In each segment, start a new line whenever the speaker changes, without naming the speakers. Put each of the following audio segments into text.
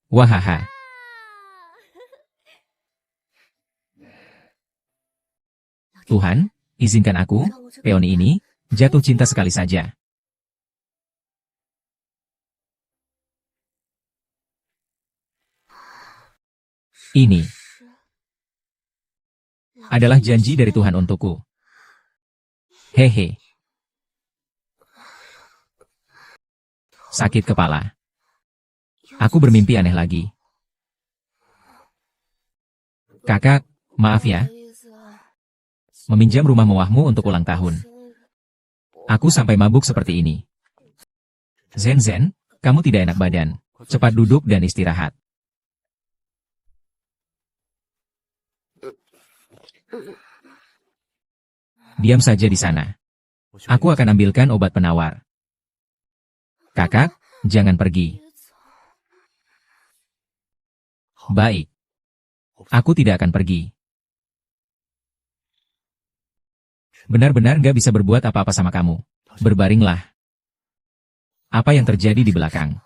Wahaha. Tuhan, izinkan aku, peoni ini, jatuh cinta sekali saja. Ini adalah janji dari Tuhan untukku. Hehe. Sakit kepala. Aku bermimpi aneh lagi. Kakak, maaf ya. Meminjam rumah mewahmu untuk ulang tahun. Aku sampai mabuk seperti ini. Zen, kamu tidak enak badan. Cepat duduk dan istirahat. Diam saja di sana. Aku akan ambilkan obat penawar. Kakak, jangan pergi. Baik. Aku tidak akan pergi. Benar-benar gak bisa berbuat apa-apa sama kamu. Berbaringlah. Apa yang terjadi di belakang?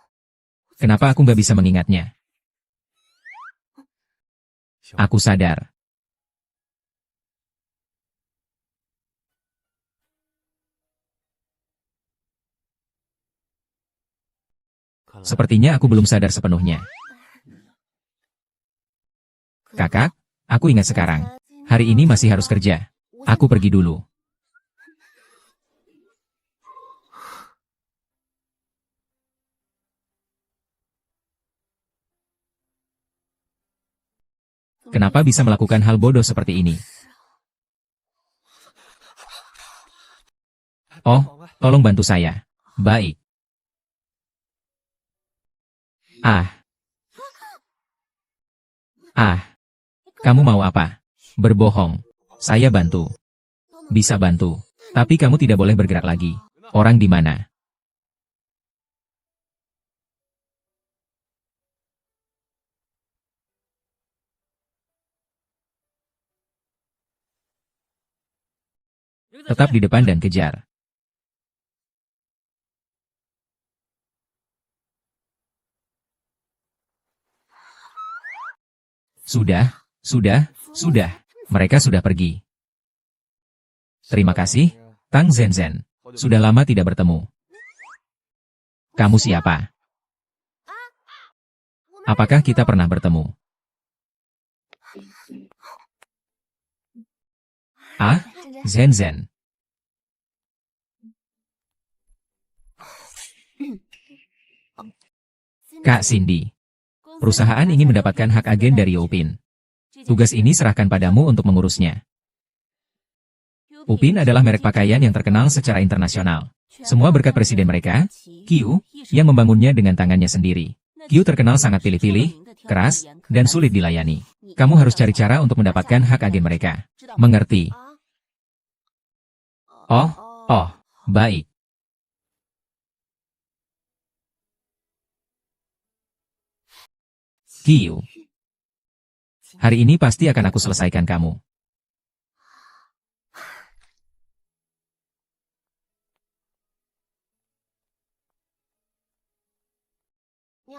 Kenapa aku gak bisa mengingatnya? Aku sadar. Sepertinya aku belum sadar sepenuhnya. Kakak, aku ingat sekarang. Hari ini masih harus kerja. Aku pergi dulu. Kenapa bisa melakukan hal bodoh seperti ini? Oh, tolong bantu saya. Baik. Kamu mau apa? Berbohong. Saya bantu. Bisa bantu. Tapi kamu tidak boleh bergerak lagi. Orang di mana? Tetap di depan dan kejar. Sudah. Mereka sudah pergi. Terima kasih, Tang Zen. Sudah lama tidak bertemu. Kamu siapa? Apakah kita pernah bertemu? Zen. Kak Cindy. Perusahaan ingin mendapatkan hak agen dari Upin. Tugas ini serahkan padamu untuk mengurusnya. Upin adalah merek pakaian yang terkenal secara internasional. Semua berkat presiden mereka, Q, yang membangunnya dengan tangannya sendiri. Q terkenal sangat pilih-pilih, keras, dan sulit dilayani. Kamu harus cari cara untuk mendapatkan hak agen mereka. Mengerti? Oh, baik. Q. Hari ini pasti akan aku selesaikan kamu.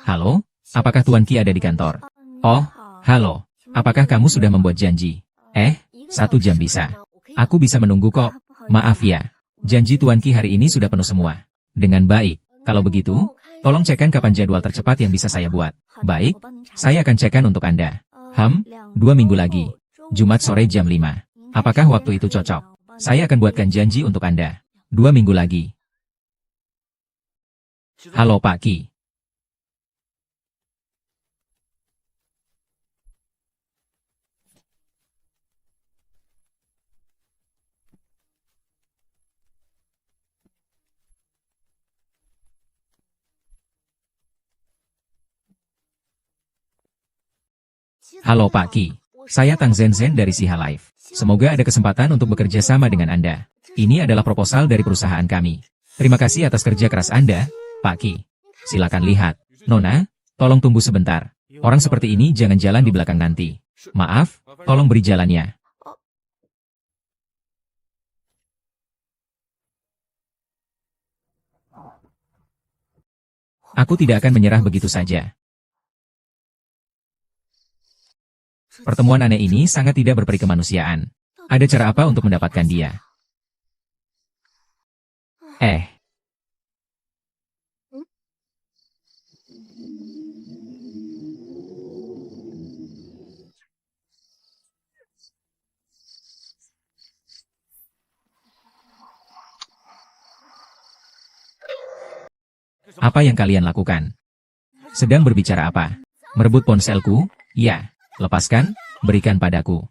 Halo, apakah Tuan Qi ada di kantor? Oh, halo. Apakah kamu sudah membuat janji? 1 jam bisa. Aku bisa menunggu kok. Maaf ya. Janji Tuan Qi hari ini sudah penuh semua. Dengan baik. Kalau begitu, tolong cekkan kapan jadwal tercepat yang bisa saya buat. Baik, saya akan cekkan untuk Anda. 2 minggu lagi. Jumat sore jam 5. Apakah waktu itu cocok? Saya akan buatkan janji untuk Anda. 2 minggu lagi. Halo Pak Qi. Halo Pak Qi. Saya Tang Zen dari Siha Life. Semoga ada kesempatan untuk bekerja sama dengan Anda. Ini adalah proposal dari perusahaan kami. Terima kasih atas kerja keras Anda, Pak Qi. Silakan lihat. Nona, tolong tunggu sebentar. Orang seperti ini jangan jalan di belakang nanti. Maaf, tolong beri jalannya. Aku tidak akan menyerah begitu saja. Pertemuan aneh ini sangat tidak berperi kemanusiaan. Ada cara apa untuk mendapatkan dia? Apa yang kalian lakukan? Sedang berbicara apa? Merebut ponselku? Ya. Lepaskan, berikan padaku.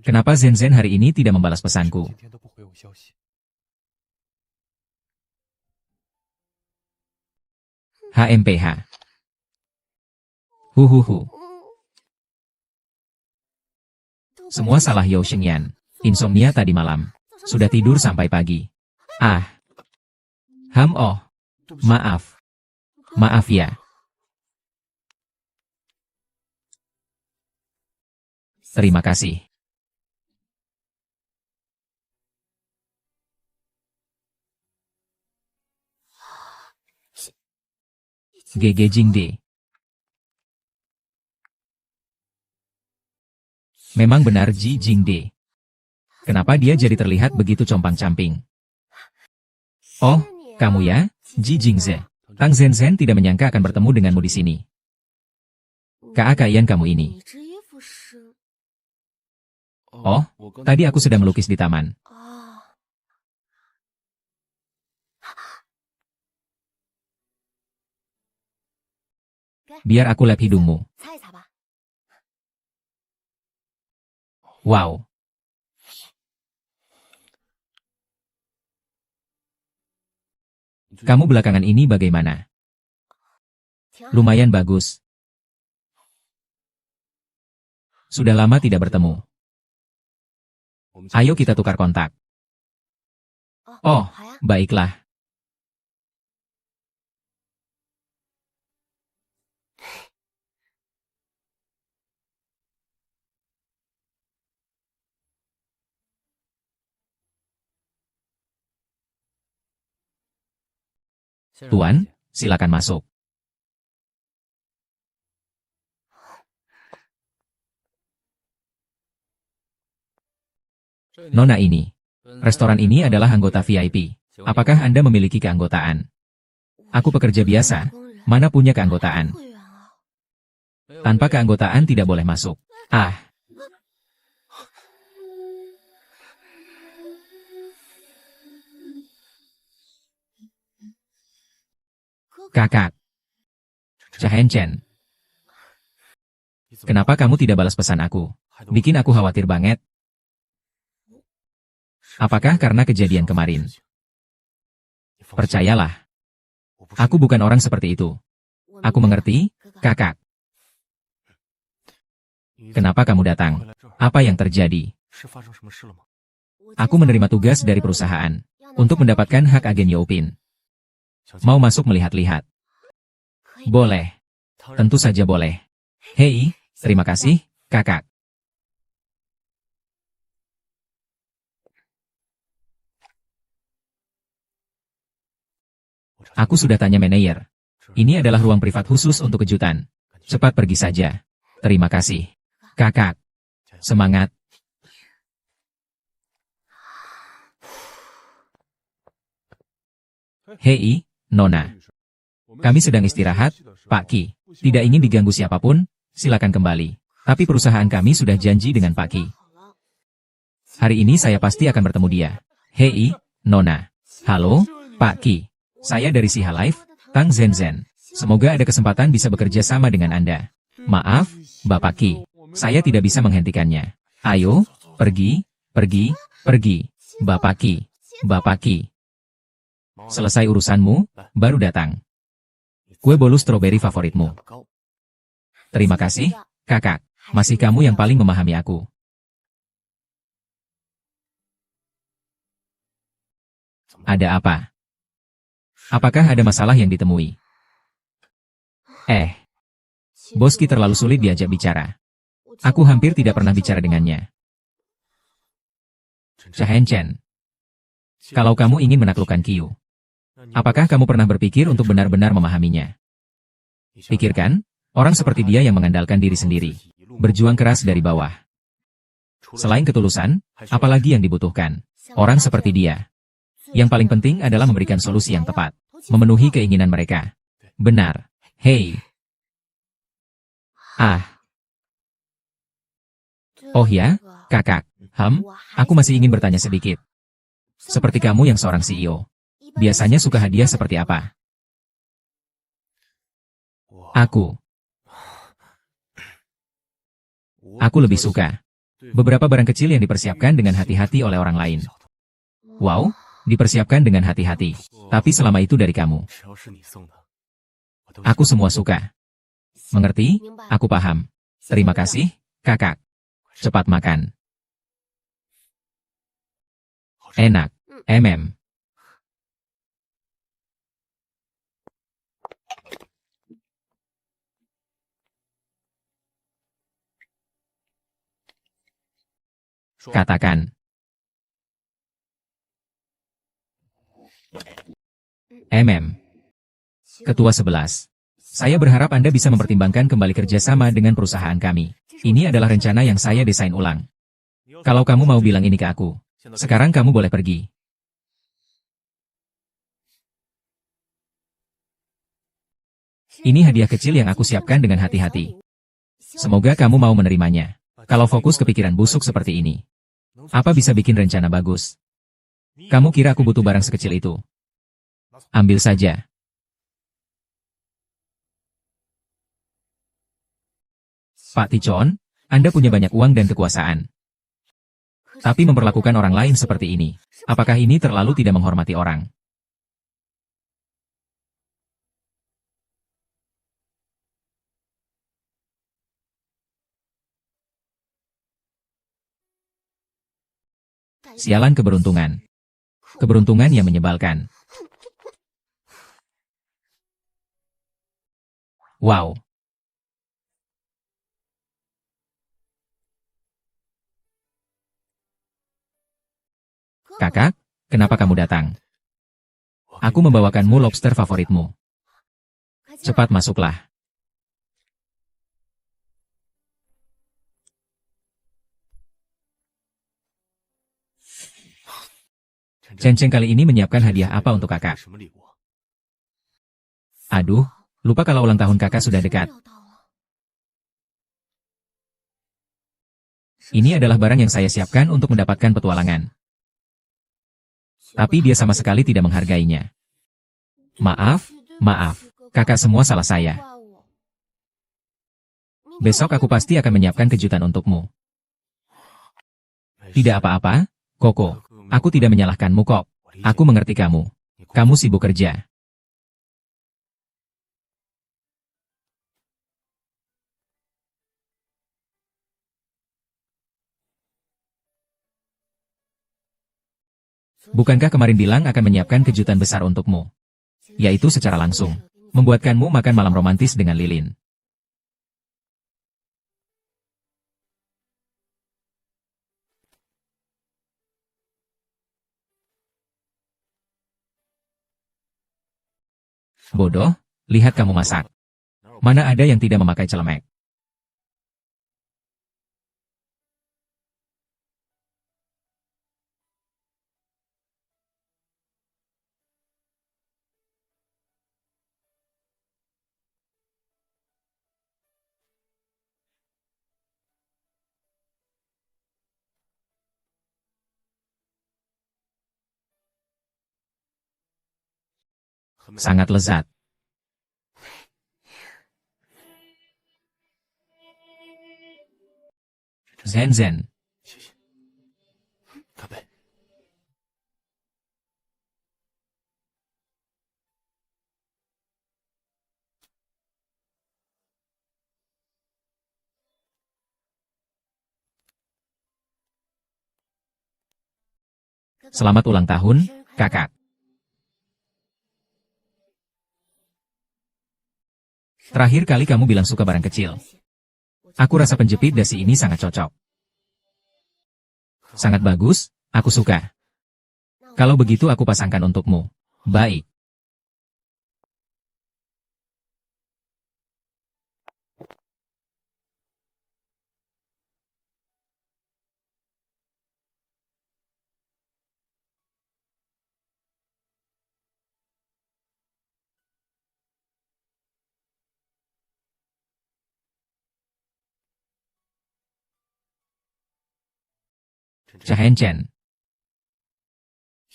Kenapa Zen hari ini tidak membalas pesanku? HMPH. Huhuhu. Semua salah Yao Xingyan. Insomnia tadi malam. Sudah tidur sampai pagi. Oh. Maaf. Maaf ya. Terima kasih. GG Jingde. Memang benar Ji Jingde. Kenapa dia jadi terlihat begitu compang-camping? Oh, kamu ya, Ji Jingze. Tang Zhen tidak menyangka akan bertemu denganmu di sini. Keakaian kamu ini. Oh, tadi aku sedang melukis di taman. Biar aku lap hidungmu. Wow. Kamu belakangan ini bagaimana? Lumayan bagus. Sudah lama tidak bertemu. Ayo kita tukar kontak. Oh, baiklah. Tuan, silakan masuk. Nona ini. Restoran ini adalah anggota VIP. Apakah Anda memiliki keanggotaan? Aku pekerja biasa. Mana punya keanggotaan? Tanpa keanggotaan tidak boleh masuk. Kakak. Chahen Chen. Kenapa kamu tidak balas pesan aku? Bikin aku khawatir banget. Apakah karena kejadian kemarin? Percayalah. Aku bukan orang seperti itu. Aku mengerti, kakak. Kenapa kamu datang? Apa yang terjadi? Aku menerima tugas dari perusahaan untuk mendapatkan hak agen Youpin. Mau masuk melihat-lihat? Boleh. Tentu saja boleh. Hei, terima kasih, kakak. Aku sudah tanya manajer. Ini adalah ruang privat khusus untuk kejutan. Cepat pergi saja. Terima kasih. Kakak. Semangat. Hei, Nona. Kami sedang istirahat, Pak Ki. Tidak ingin diganggu siapapun, silakan kembali. Tapi perusahaan kami sudah janji dengan Pak Ki. Hari ini saya pasti akan bertemu dia. Hei, Nona. Halo, Pak Ki. Saya dari Siha Life, Tang Zhen. Semoga ada kesempatan bisa bekerja sama dengan Anda. Maaf, Bapak Ki. Saya tidak bisa menghentikannya. Ayo, pergi, pergi, pergi. Bapak Ki. Bapak Ki. Selesai urusanmu, baru datang. Kue bolu stroberi favoritmu. Terima kasih, kakak. Masih kamu yang paling memahami aku. Ada apa? Apakah ada masalah yang ditemui? Boski terlalu sulit diajak bicara. Aku hampir tidak pernah bicara dengannya. Chen Chen, kalau kamu ingin menaklukkan Qiu, apakah kamu pernah berpikir untuk benar-benar memahaminya? Pikirkan, orang seperti dia yang mengandalkan diri sendiri, berjuang keras dari bawah. Selain ketulusan, apalagi yang dibutuhkan? Orang seperti dia. Yang paling penting adalah memberikan solusi yang tepat, memenuhi keinginan mereka. Benar. Hei. Ah. Oh ya, kakak. Aku masih ingin bertanya sedikit. Seperti kamu yang seorang CEO, biasanya suka hadiah seperti apa? Aku lebih suka beberapa barang kecil yang dipersiapkan dengan hati-hati oleh orang lain. Wow, dipersiapkan dengan hati-hati. Tapi selama itu dari kamu. Aku semua suka. Mengerti? Aku paham. Terima kasih, kakak. Cepat makan. Enak. Katakan. Ketua 11. Saya berharap Anda bisa mempertimbangkan kembali kerjasama dengan perusahaan kami. Ini adalah rencana yang saya desain ulang. Kalau kamu mau bilang ini ke aku, sekarang kamu boleh pergi. Ini hadiah kecil yang aku siapkan dengan hati-hati. Semoga kamu mau menerimanya. Kalau fokus ke pikiran busuk seperti ini, apa bisa bikin rencana bagus? Kamu kira aku butuh barang sekecil itu? Ambil saja. Pak Tichon, Anda punya banyak uang dan kekuasaan. Tapi memperlakukan orang lain seperti ini, apakah ini terlalu tidak menghormati orang? Sialan keberuntungan. Keberuntungan yang menyebalkan. Wow. Kakak, kenapa kamu datang? Aku membawakanmu lobster favoritmu. Cepat masuklah. Chen Chen kali ini menyiapkan hadiah apa untuk kakak? Aduh, lupa kalau ulang tahun kakak sudah dekat. Ini adalah barang yang saya siapkan untuk mendapatkan petualangan. Tapi dia sama sekali tidak menghargainya. Maaf, kakak semua salah saya. Besok aku pasti akan menyiapkan kejutan untukmu. Tidak apa-apa, Koko. Aku tidak menyalahkanmu kok. Aku mengerti kamu. Kamu sibuk kerja. Bukankah kemarin bilang akan menyiapkan kejutan besar untukmu? Yaitu secara langsung, membuatkanmu makan malam romantis dengan lilin. Bodoh, lihat kamu masak. Mana ada yang tidak memakai celemek? Sangat lezat. Zen. Selamat ulang tahun, kakak. Terakhir kali kamu bilang suka barang kecil. Aku rasa penjepit dasi ini sangat cocok. Sangat bagus, aku suka. Kalau begitu aku pasangkan untukmu. Baik. Chahen Chen.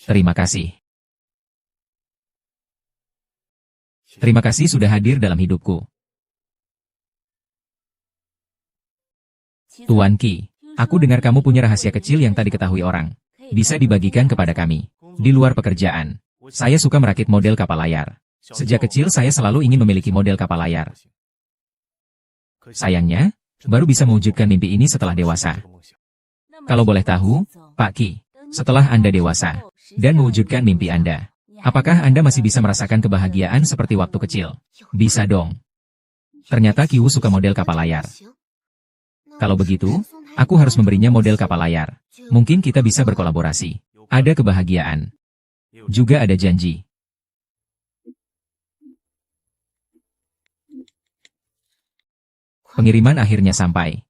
Terima kasih. Terima kasih sudah hadir dalam hidupku. Tuan Qi, aku dengar kamu punya rahasia kecil yang tak diketahui orang. Bisa dibagikan kepada kami. Di luar pekerjaan, saya suka merakit model kapal layar. Sejak kecil saya selalu ingin memiliki model kapal layar. Sayangnya, baru bisa mewujudkan mimpi ini setelah dewasa. Kalau boleh tahu, Pak Qi, setelah Anda dewasa dan mewujudkan mimpi Anda, apakah Anda masih bisa merasakan kebahagiaan seperti waktu kecil? Bisa dong. Ternyata Qiu suka model kapal layar. Kalau begitu, aku harus memberinya model kapal layar. Mungkin kita bisa berkolaborasi. Ada kebahagiaan. Juga ada janji. Pengiriman akhirnya sampai.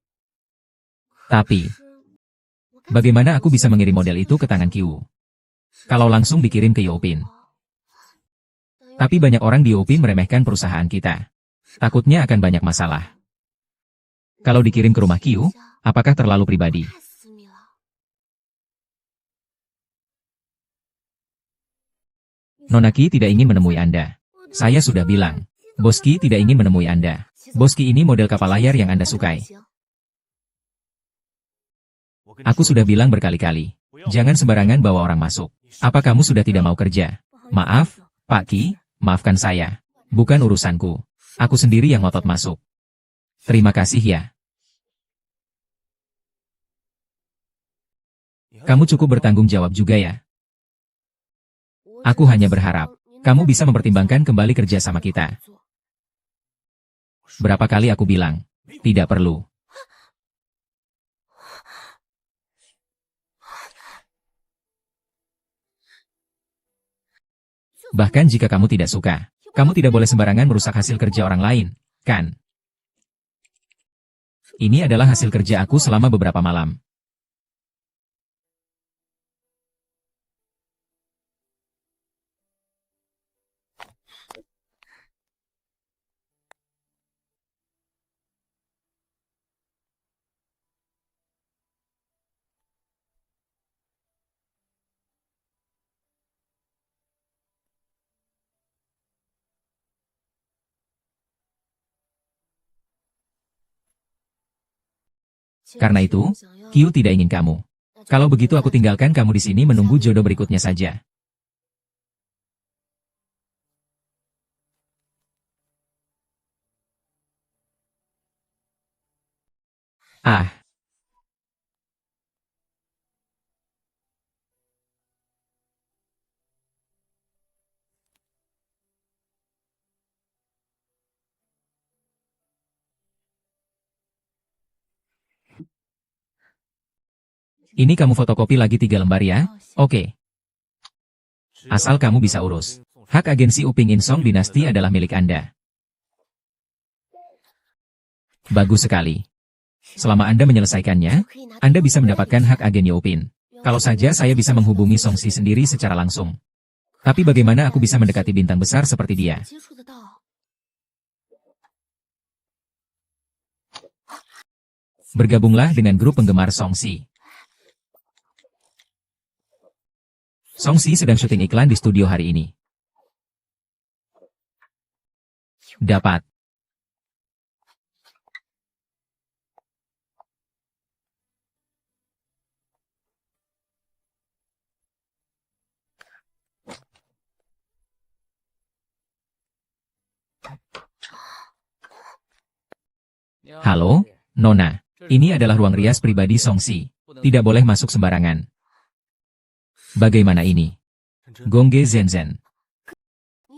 Tapi, bagaimana aku bisa mengirim model itu ke tangan Qiu? Kalau langsung dikirim ke Youpin. Tapi banyak orang di Youpin meremehkan perusahaan kita. Takutnya akan banyak masalah. Kalau dikirim ke rumah Qiu, apakah terlalu pribadi? Nona Qi tidak ingin menemui Anda. Saya sudah bilang. Bos Qi tidak ingin menemui Anda. Bos Qi ini model kapal layar yang Anda sukai. Aku sudah bilang berkali-kali. Jangan sembarangan bawa orang masuk. Apa kamu sudah tidak mau kerja? Maaf, Pak Qi, maafkan saya. Bukan urusanku. Aku sendiri yang ngotot masuk. Terima kasih ya. Kamu cukup bertanggung jawab juga ya. Aku hanya berharap kamu bisa mempertimbangkan kembali kerja sama kita. Berapa kali aku bilang, tidak perlu. Bahkan jika kamu tidak suka, kamu tidak boleh sembarangan merusak hasil kerja orang lain, kan? Ini adalah hasil kerja aku selama beberapa malam. Karena itu, Qiu tidak ingin kamu. Kalau begitu aku tinggalkan kamu di sini menunggu jodoh berikutnya saja. Ah, ini kamu fotokopi lagi 3 lembar ya? Oke. Asal kamu bisa urus. Hak agensi Uping Insong Dinasti adalah milik Anda. Bagus sekali. Selama Anda menyelesaikannya, Anda bisa mendapatkan hak agen Youpin. Kalau saja saya bisa menghubungi Songxi sendiri secara langsung. Tapi bagaimana aku bisa mendekati bintang besar seperti dia? Bergabunglah dengan grup penggemar Songxi. Songxi sedang syuting iklan di studio hari ini. Dapat. Halo, Nona. Ini adalah ruang rias pribadi Songxi. Tidak boleh masuk sembarangan. Bagaimana ini? Gongge Zenzhen.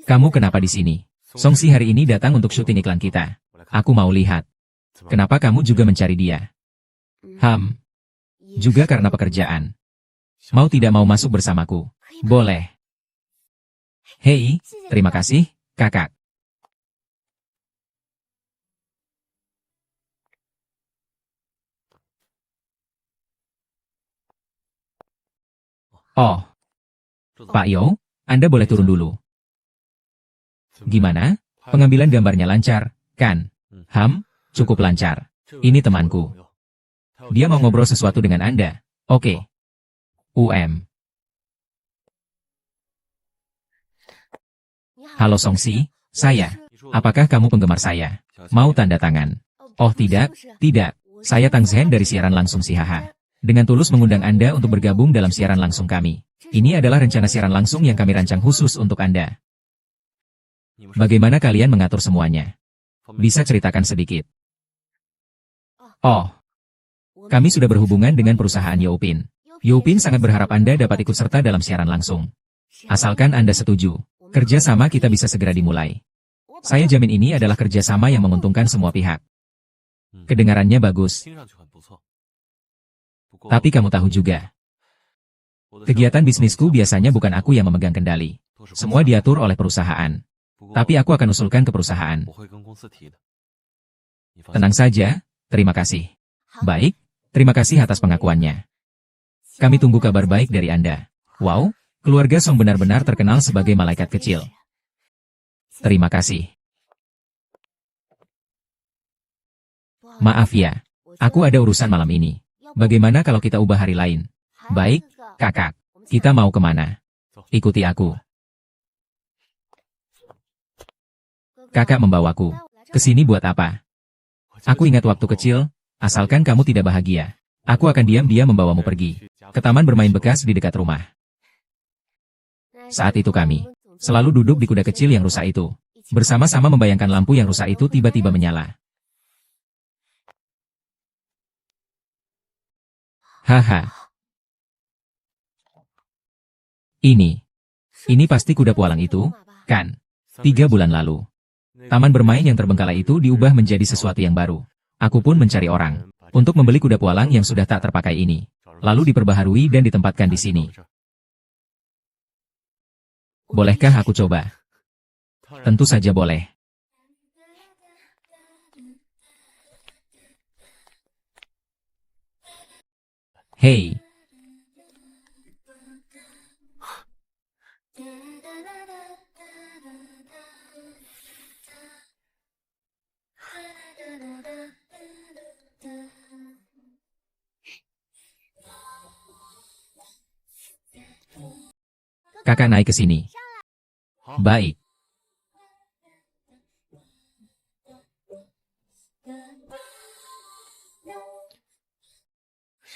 Kamu kenapa di sini? Songsi hari ini datang untuk syuting iklan kita. Aku mau lihat. Kenapa kamu juga mencari dia? Juga karena pekerjaan. Mau tidak mau masuk bersamaku? Boleh. Hei, terima kasih, kakak. Oh, Pak Yo, Anda boleh turun dulu. Gimana? Pengambilan gambarnya lancar, kan? Cukup lancar. Ini temanku. Dia mau ngobrol sesuatu dengan Anda. Oke. Halo Songsi, saya. Apakah kamu penggemar saya? Mau tanda tangan? Oh tidak, tidak. Saya Tang Zhen dari siaran langsung Sihaha. Dengan tulus mengundang Anda untuk bergabung dalam siaran langsung kami. Ini adalah rencana siaran langsung yang kami rancang khusus untuk Anda. Bagaimana kalian mengatur semuanya? Bisa ceritakan sedikit? Oh, kami sudah berhubungan dengan perusahaan Youpin. Youpin sangat berharap Anda dapat ikut serta dalam siaran langsung. Asalkan Anda setuju, kerjasama kita bisa segera dimulai. Saya jamin ini adalah kerjasama yang menguntungkan semua pihak. Kedengarannya bagus. Tapi kamu tahu juga, kegiatan bisnisku biasanya bukan aku yang memegang kendali. Semua diatur oleh perusahaan. Tapi aku akan usulkan ke perusahaan. Tenang saja, terima kasih. Baik, terima kasih atas pengakuannya. Kami tunggu kabar baik dari Anda. Wow, keluarga Song benar-benar terkenal sebagai malaikat kecil. Terima kasih. Maaf ya, aku ada urusan malam ini. Bagaimana kalau kita ubah hari lain? Baik, kakak. Kita mau kemana? Ikuti aku. Kakak membawaku. Ke sini buat apa? Aku ingat waktu kecil, asalkan kamu tidak bahagia. Aku akan diam-diam membawamu pergi ke taman bermain bekas di dekat rumah. Saat itu kami selalu duduk di kuda kecil yang rusak itu. Bersama-sama membayangkan lampu yang rusak itu tiba-tiba menyala. Haha. Ini pasti kuda pualang itu, kan? 3 bulan lalu. Taman bermain yang terbengkalai itu diubah menjadi sesuatu yang baru. Aku pun mencari orang untuk membeli kuda pualang yang sudah tak terpakai ini. Lalu diperbaharui dan ditempatkan di sini. Bolehkah aku coba? Tentu saja boleh. Hei. Kakak naik ke sini. Baik.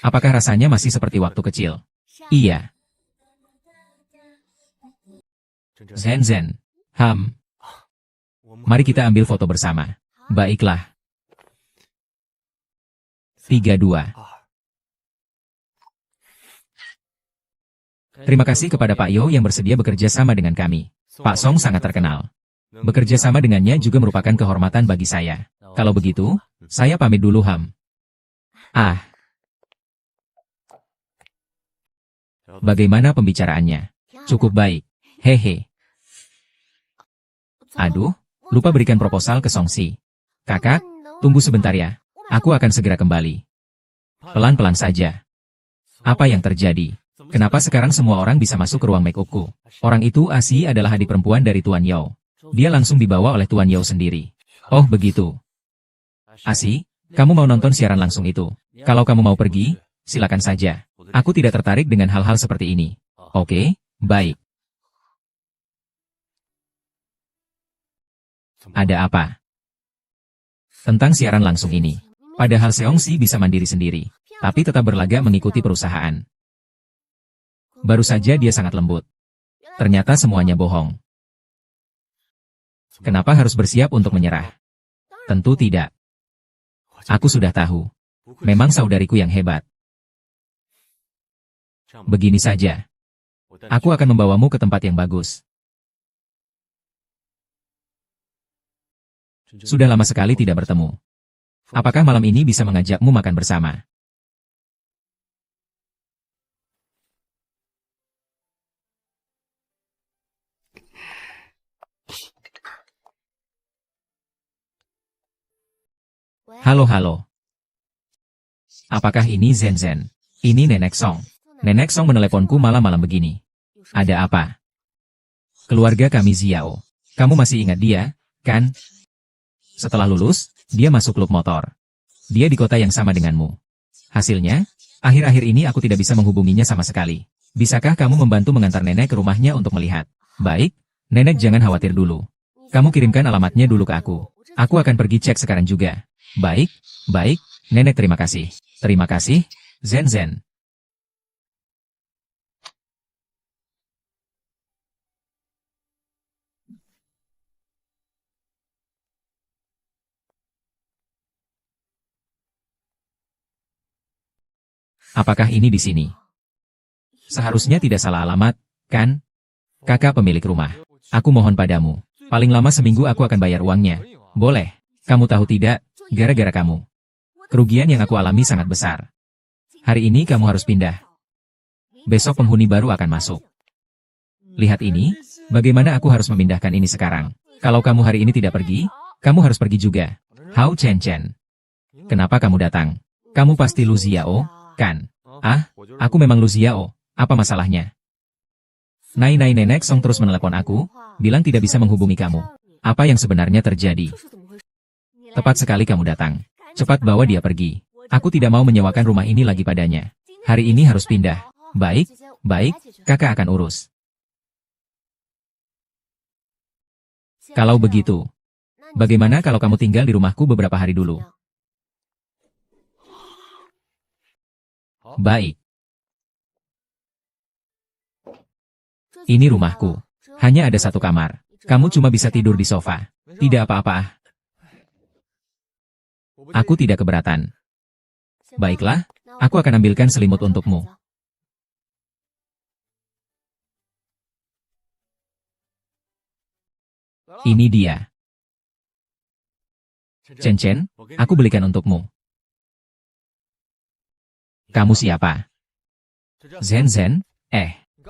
Apakah rasanya masih seperti waktu kecil? Iya. Zen. Mari kita ambil foto bersama. Baiklah. 3-2. Terima kasih kepada Pak Yo yang bersedia bekerja sama dengan kami. Pak Song sangat terkenal. Bekerja sama dengannya juga merupakan kehormatan bagi saya. Kalau begitu, saya pamit dulu Bagaimana pembicaraannya? Cukup baik. Hehe. Aduh, lupa berikan proposal ke Songsi. Kakak, tunggu sebentar ya. Aku akan segera kembali. Pelan-pelan saja. Apa yang terjadi? Kenapa sekarang semua orang bisa masuk ke ruang make-upku? Orang itu Asi adalah adik perempuan dari Tuan Yao. Dia langsung dibawa oleh Tuan Yao sendiri. Oh begitu. Asi, kamu mau nonton siaran langsung itu? Kalau kamu mau pergi, silakan saja. Aku tidak tertarik dengan hal-hal seperti ini. Oke, baik. Ada apa? Tentang siaran langsung ini. Padahal Seongsi bisa mandiri sendiri, tapi tetap berlagak mengikuti perusahaan. Baru saja dia sangat lembut. Ternyata semuanya bohong. Kenapa harus bersiap untuk menyerah? Tentu tidak. Aku sudah tahu. Memang saudariku yang hebat. Begini saja. Aku akan membawamu ke tempat yang bagus. Sudah lama sekali tidak bertemu. Apakah malam ini bisa mengajakmu makan bersama? Halo halo. Apakah ini Zen Zen? Ini Nenek Song. Nenek Song meneleponku malam-malam begini. Ada apa? Keluarga kami Xiao. Kamu masih ingat dia, kan? Setelah lulus, dia masuk klub motor. Dia di kota yang sama denganmu. Hasilnya, akhir-akhir ini aku tidak bisa menghubunginya sama sekali. Bisakah kamu membantu mengantar nenek ke rumahnya untuk melihat? Baik, nenek jangan khawatir dulu. Kamu kirimkan alamatnya dulu ke aku. Aku akan pergi cek sekarang juga. Baik, baik, nenek terima kasih. Terima kasih, Zen Zen. Apakah ini di sini? Seharusnya tidak salah alamat, kan? Kakak pemilik rumah. Aku mohon padamu. Paling lama seminggu aku akan bayar uangnya. Boleh. Kamu tahu tidak, gara-gara kamu. Kerugian yang aku alami sangat besar. Hari ini kamu harus pindah. Besok penghuni baru akan masuk. Lihat ini, bagaimana aku harus memindahkan ini sekarang. Kalau kamu hari ini tidak pergi, kamu harus pergi juga. Hao Chen Chen. Kenapa kamu datang? Kamu pasti Lu Xiao, kan? Ah, aku memang Lu Xiao. Apa masalahnya? Nai Nenek Song terus menelepon aku, bilang tidak bisa menghubungi kamu. Apa yang sebenarnya terjadi? Tepat sekali kamu datang. Cepat bawa dia pergi. Aku tidak mau menyewakan rumah ini lagi padanya. Hari ini harus pindah. Baik, baik, kakak akan urus. Kalau begitu, bagaimana kalau kamu tinggal di rumahku beberapa hari dulu? Baik. Ini rumahku. Hanya ada satu kamar. Kamu cuma bisa tidur di sofa. Tidak apa-apa. Aku tidak keberatan. Baiklah, aku akan ambilkan selimut untukmu. Ini dia. Chen Chen, aku belikan untukmu. Kamu siapa? Zen Zen,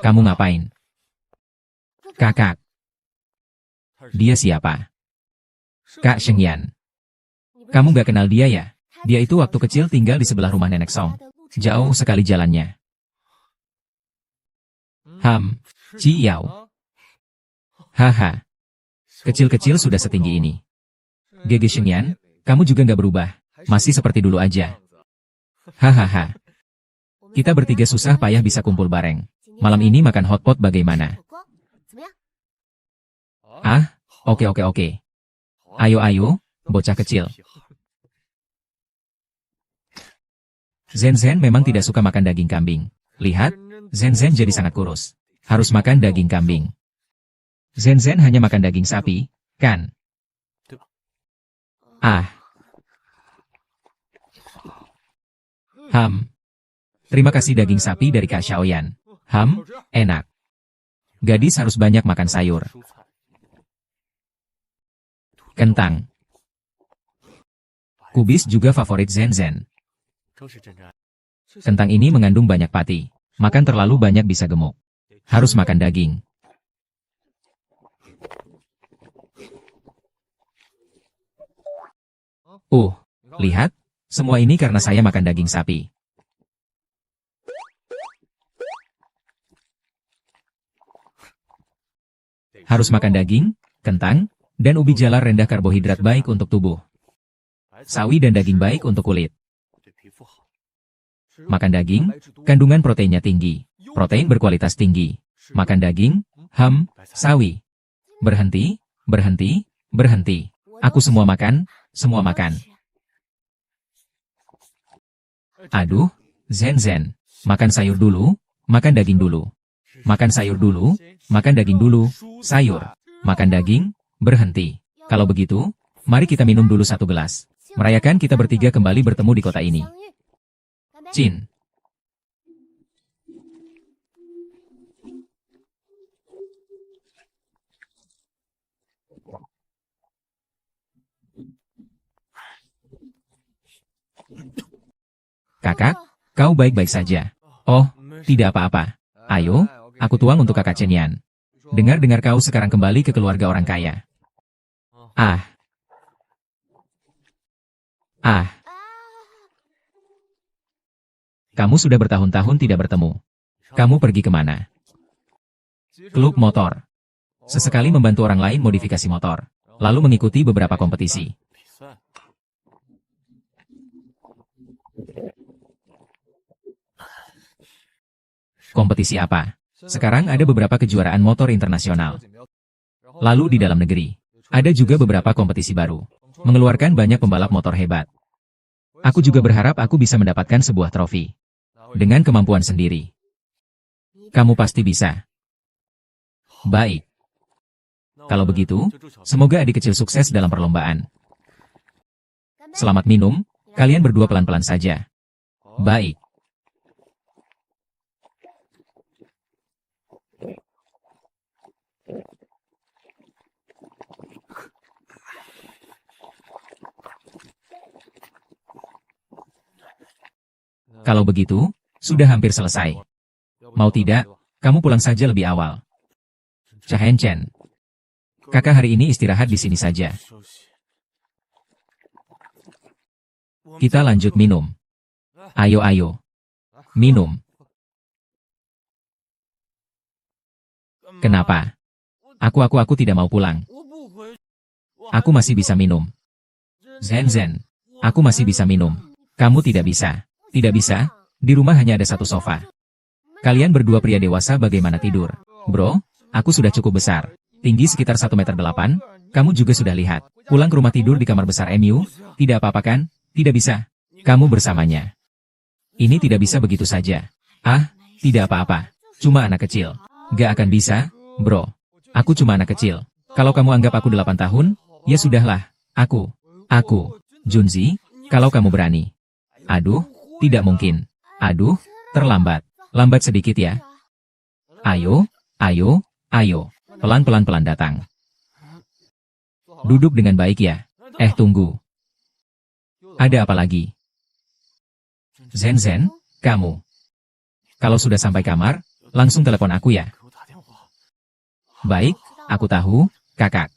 kamu ngapain? Kakak. Dia siapa? Kak Shengyan. Kamu gak kenal dia ya? Dia itu waktu kecil tinggal di sebelah rumah Nenek Song. Jauh sekali jalannya. Ci Yao. Haha. Kecil-kecil sudah setinggi ini. Gege Shengyan, kamu juga gak berubah. Masih seperti dulu aja. Hahaha. Kita bertiga susah payah bisa kumpul bareng. Malam ini makan hotpot bagaimana? Ah, oke. Ayo, bocah kecil. Zen Zen memang tidak suka makan daging kambing. Lihat, Zen Zen jadi sangat kurus. Harus makan daging kambing. Zen Zen hanya makan daging sapi, kan? Ah. Terima kasih daging sapi dari Kak Xiaoyan. Enak. Gadis harus banyak makan sayur. Kentang. Kubis juga favorit Zen Zen. Kentang ini mengandung banyak pati. Makan terlalu banyak bisa gemuk. Harus makan daging. Lihat, semua ini karena saya makan daging sapi. Harus makan daging, kentang, dan ubi jalar rendah karbohidrat baik untuk tubuh. Sawi dan daging baik untuk kulit. Makan daging, kandungan proteinnya tinggi. Protein berkualitas tinggi. Makan daging, sawi. Berhenti. Aku semua makan, Aduh, Zen. Makan sayur dulu, makan daging dulu. Makan sayur dulu, makan daging dulu, sayur. Makan daging, berhenti. Kalau begitu, mari kita minum dulu satu gelas. Merayakan kita bertiga kembali bertemu di kota ini. Chin. Kakak, kau baik-baik saja. Oh, tidak apa-apa. Ayo, aku tuang untuk kakak Cenian. Dengar-dengar kau sekarang kembali ke keluarga orang kaya. Ah, ah, kamu sudah bertahun-tahun tidak bertemu. Kamu pergi kemana? Klub motor. Sesekali membantu orang lain modifikasi motor. Lalu mengikuti beberapa kompetisi. Kompetisi apa? Sekarang ada beberapa kejuaraan motor internasional. Lalu di dalam negeri, ada juga beberapa kompetisi baru. Mengeluarkan banyak pembalap motor hebat. Aku juga berharap aku bisa mendapatkan sebuah trofi. Dengan kemampuan sendiri. Kamu pasti bisa. Baik. Kalau begitu, semoga adik kecil sukses dalam perlombaan. Selamat minum, kalian berdua pelan-pelan saja. Baik. Kalau begitu, sudah hampir selesai. Mau tidak, kamu pulang saja lebih awal. Chahen Chen. Kakak hari ini istirahat di sini saja. Kita lanjut minum. Ayo. Minum. Kenapa? Aku tidak mau pulang. Aku masih bisa minum. Zen. Aku masih bisa minum. Kamu tidak bisa. Tidak bisa? Di rumah hanya ada satu sofa. Kalian berdua pria dewasa bagaimana tidur? Bro, aku sudah cukup besar. Tinggi sekitar 1,8 meter. Kamu juga sudah lihat. Pulang ke rumah tidur di kamar besar MU? Tidak apa-apa kan? Tidak bisa. Kamu bersamanya. Ini tidak bisa begitu saja. Ah, tidak apa-apa. Cuma anak kecil. Gak akan bisa, bro. Aku cuma anak kecil. Kalau kamu anggap aku 8 tahun, ya sudahlah. Aku. Junzi, kalau kamu berani. Aduh, tidak mungkin. Aduh, terlambat. Lambat sedikit ya. Ayo. Pelan-pelan datang. Duduk dengan baik ya. Tunggu. Ada apa lagi? Zen, kamu. Kalau sudah sampai kamar, langsung telepon aku ya. Baik, aku tahu, kakak.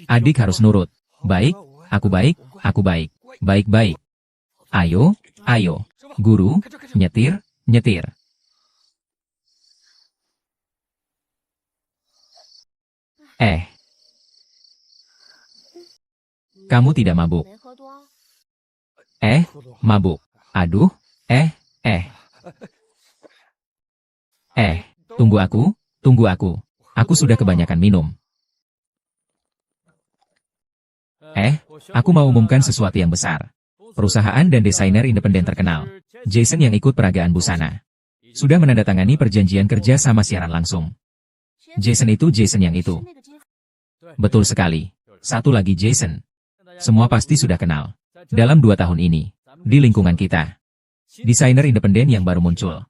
Adik harus nurut. Baik, aku baik. Baik. Ayo. Guru, nyetir. Kamu tidak mabuk. Mabuk. Aduh, tunggu aku. Aku sudah kebanyakan minum. Aku mau umumkan sesuatu yang besar. Perusahaan dan desainer independen terkenal, Jason yang ikut peragaan busana, sudah menandatangani perjanjian kerja sama siaran langsung. Jason yang itu. Betul sekali. Satu lagi Jason. Semua pasti sudah kenal. Dalam 2 tahun ini, di lingkungan kita. Desainer independen yang baru muncul.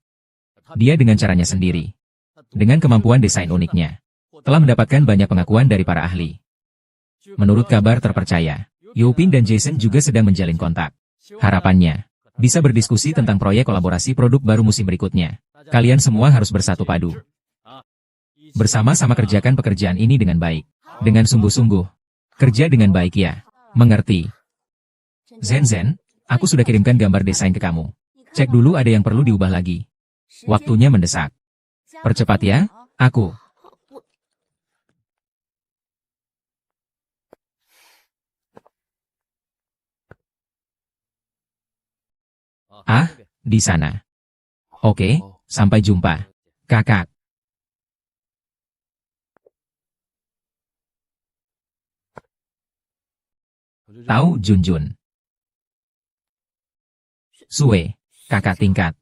Dia dengan caranya sendiri. Dengan kemampuan desain uniknya. Telah mendapatkan banyak pengakuan dari para ahli. Menurut kabar terpercaya, Yopin dan Jason juga sedang menjalin kontak. Harapannya, bisa berdiskusi tentang proyek kolaborasi produk baru musim berikutnya. Kalian semua harus bersatu padu. Bersama-sama kerjakan pekerjaan ini dengan baik. Dengan sungguh-sungguh. Kerja dengan baik ya. Mengerti. Zen, aku sudah kirimkan gambar desain ke kamu. Cek dulu ada yang perlu diubah lagi. Waktunya mendesak. Percepat ya, aku. Di sana. Oke, sampai jumpa. Kakak. Tahu Junjun. Sue, kakak tingkat.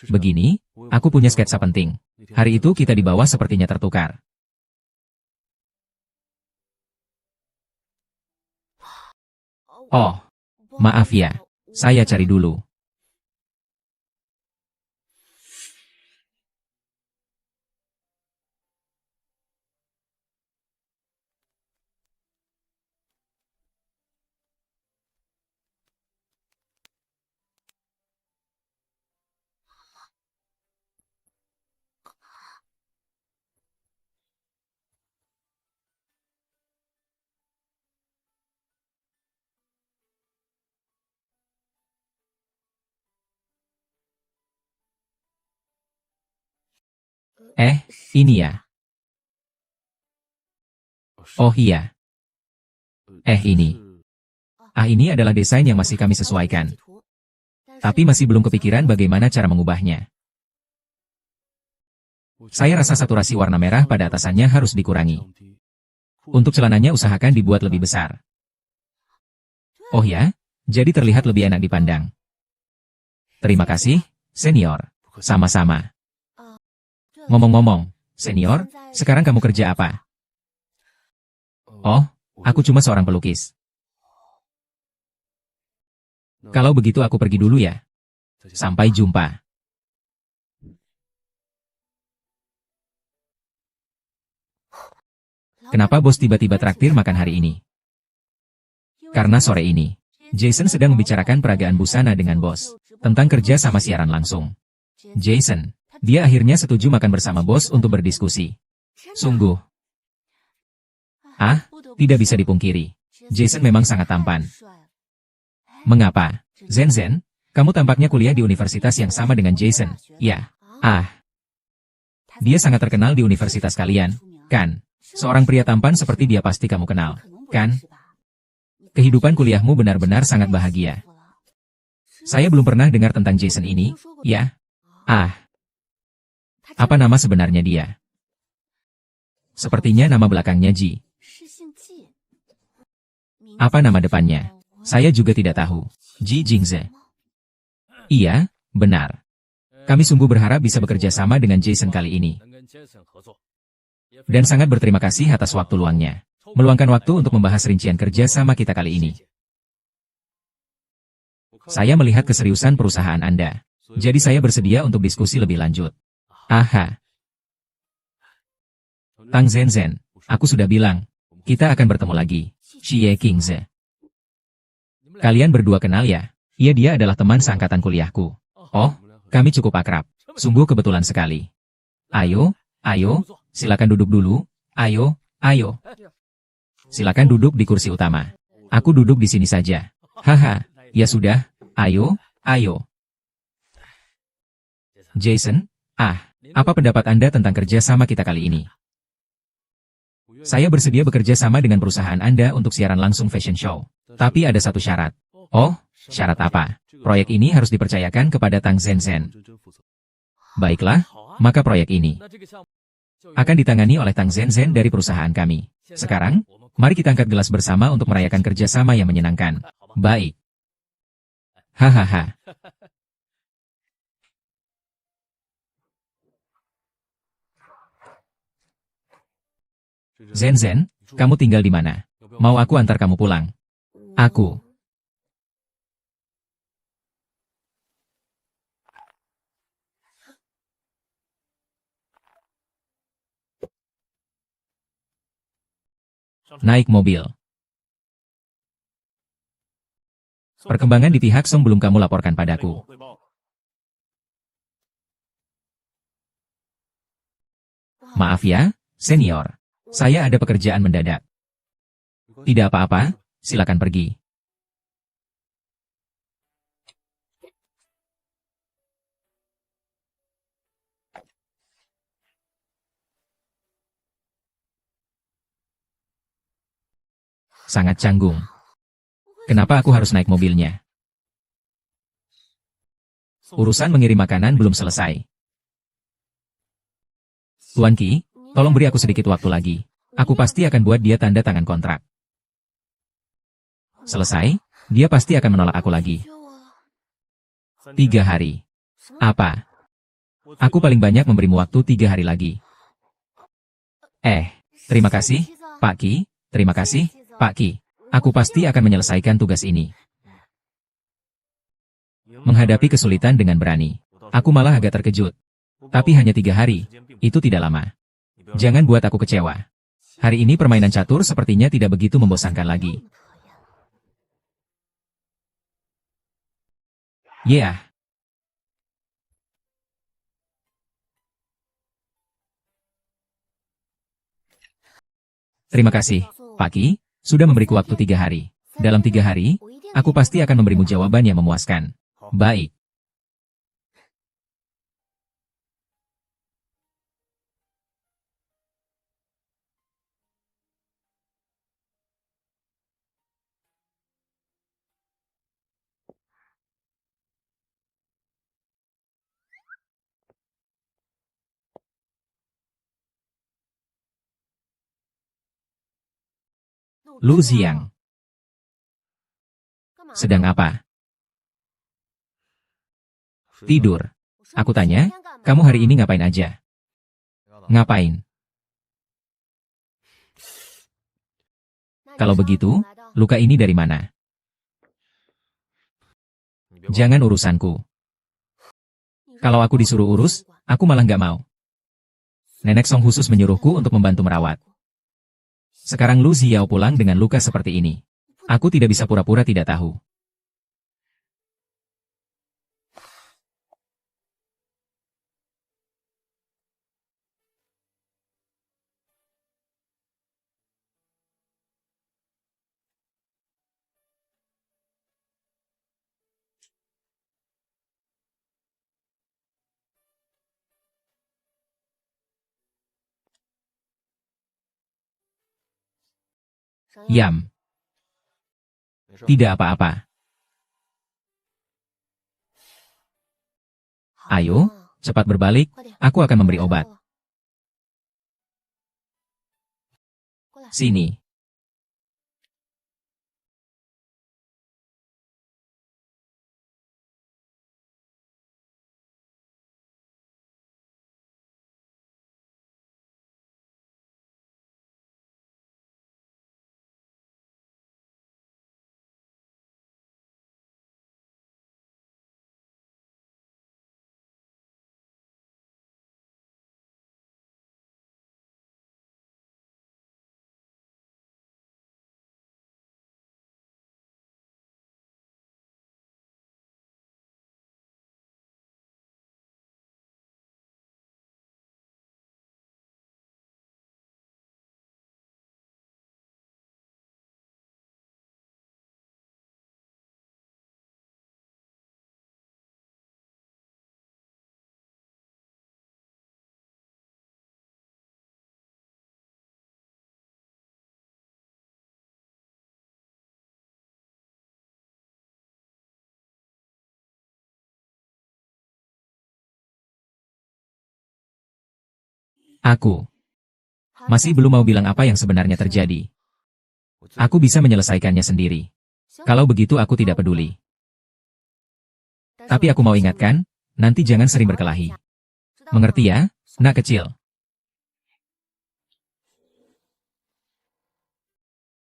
Begini, aku punya sketsa penting. Hari itu kita di bawah sepertinya tertukar. Oh, maaf ya. Saya cari dulu. Ini ya. Oh iya. Ini. Ini adalah desain yang masih kami sesuaikan. Tapi masih belum kepikiran bagaimana cara mengubahnya. Saya rasa saturasi warna merah pada atasannya harus dikurangi. Untuk celananya usahakan dibuat lebih besar. Oh ya, jadi terlihat lebih enak dipandang. Terima kasih, senior. Sama-sama. Ngomong-ngomong, senior, sekarang kamu kerja apa? Oh, aku cuma seorang pelukis. Kalau begitu aku pergi dulu ya. Sampai jumpa. Kenapa bos tiba-tiba traktir makan hari ini? Karena sore ini, Jason sedang membicarakan peragaan busana dengan bos, tentang kerja sama siaran langsung. Jason, dia akhirnya setuju makan bersama bos untuk berdiskusi. Sungguh. Tidak bisa dipungkiri. Jason memang sangat tampan. Mengapa? Zen, kamu tampaknya kuliah di universitas yang sama dengan Jason. Ya. Dia sangat terkenal di universitas kalian, kan? Seorang pria tampan seperti dia pasti kamu kenal, kan? Kehidupan kuliahmu benar-benar sangat bahagia. Saya belum pernah dengar tentang Jason ini, ya? Apa nama sebenarnya dia? Sepertinya nama belakangnya Ji. Apa nama depannya? Saya juga tidak tahu. Ji Jingze. Iya, benar. Kami sungguh berharap bisa bekerja sama dengan Jason kali ini. Dan sangat berterima kasih atas waktu luangnya. Meluangkan waktu untuk membahas rincian kerja sama kita kali ini. Saya melihat keseriusan perusahaan Anda. Jadi saya bersedia untuk diskusi lebih lanjut. Tang Zen, aku sudah bilang, kita akan bertemu lagi. Xie Qingze. Kalian berdua kenal ya? Iya, dia adalah teman seangkatan kuliahku. Oh, kami cukup akrab. Sungguh kebetulan sekali. Ayo, silakan duduk dulu. Ayo. Silakan duduk di kursi utama. Aku duduk di sini saja. Ya sudah, ayo. Jason, apa pendapat Anda tentang kerja sama kita kali ini? Saya bersedia bekerja sama dengan perusahaan Anda untuk siaran langsung fashion show. Tapi ada satu syarat. Oh, syarat apa? Proyek ini harus dipercayakan kepada Tang Zen. Baiklah, maka proyek ini akan ditangani oleh Tang Zen dari perusahaan kami. Sekarang, mari kita angkat gelas bersama untuk merayakan kerjasama yang menyenangkan. Baik. Zen, kamu tinggal di mana? Mau aku antar kamu pulang? Aku. Naik mobil. Perkembangan di pihak Song belum kamu laporkan padaku. Maaf ya, senior. Saya ada pekerjaan mendadak. Tidak apa-apa, silakan pergi. Sangat canggung. Kenapa aku harus naik mobilnya? Urusan mengirim makanan belum selesai. Tuan Qi, tolong beri aku sedikit waktu lagi. Aku pasti akan buat dia tanda tangan kontrak. Selesai, dia pasti akan menolak aku lagi. 3 hari. Apa? Aku paling banyak memberimu waktu 3 hari lagi. Terima kasih, Pak Qi. Terima kasih, Pak Qi. Aku pasti akan menyelesaikan tugas ini. Menghadapi kesulitan dengan berani. Aku malah agak terkejut. Tapi hanya 3 hari, itu tidak lama. Jangan buat aku kecewa. Hari ini permainan catur sepertinya tidak begitu membosankan lagi. Terima kasih, Pak Qi, sudah memberiku waktu 3 hari. Dalam 3 hari, aku pasti akan memberimu jawaban yang memuaskan. Baik. Lu Xiang, sedang apa? Tidur. Aku tanya, kamu hari ini ngapain aja? Ngapain? Kalau begitu, luka ini dari mana? Jangan urusanku. Kalau aku disuruh urus, aku malah nggak mau. Nenek Song khusus menyuruhku untuk membantu merawat. Sekarang Lu Xiao pulang dengan luka seperti ini. Aku tidak bisa pura-pura tidak tahu. Yam, tidak apa-apa. Ayo, cepat berbalik, aku akan memberi obat. Sini. Aku masih belum mau bilang apa yang sebenarnya terjadi. Aku bisa menyelesaikannya sendiri. Kalau begitu aku tidak peduli. Tapi aku mau ingatkan, nanti jangan sering berkelahi. Mengerti ya, nak kecil?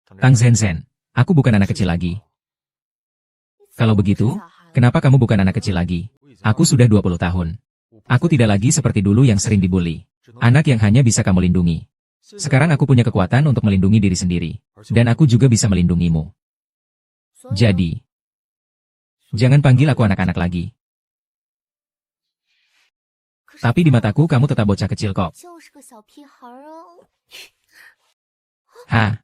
Tang Zhenzen, aku bukan anak kecil lagi. Kalau begitu, kenapa kamu bukan anak kecil lagi? Aku sudah 20 tahun. Aku tidak lagi seperti dulu yang sering dibully. Anak yang hanya bisa kamu lindungi. Sekarang aku punya kekuatan untuk melindungi diri sendiri. Dan aku juga bisa melindungimu. Jadi, jangan panggil aku anak-anak lagi. Tapi di mataku kamu tetap bocah kecil kok. Hah?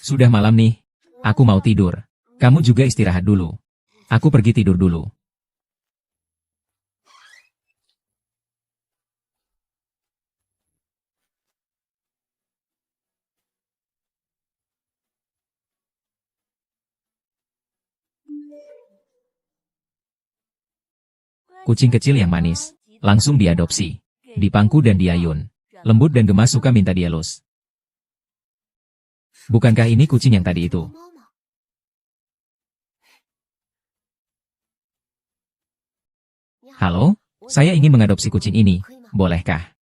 Sudah malam nih. Aku mau tidur. Kamu juga istirahat dulu. Aku pergi tidur dulu. Kucing kecil yang manis. Langsung diadopsi. Dipangku dan diayun. Lembut dan gemas suka minta dielus. Bukankah ini kucing yang tadi itu? Halo? Saya ingin mengadopsi kucing ini. Bolehkah?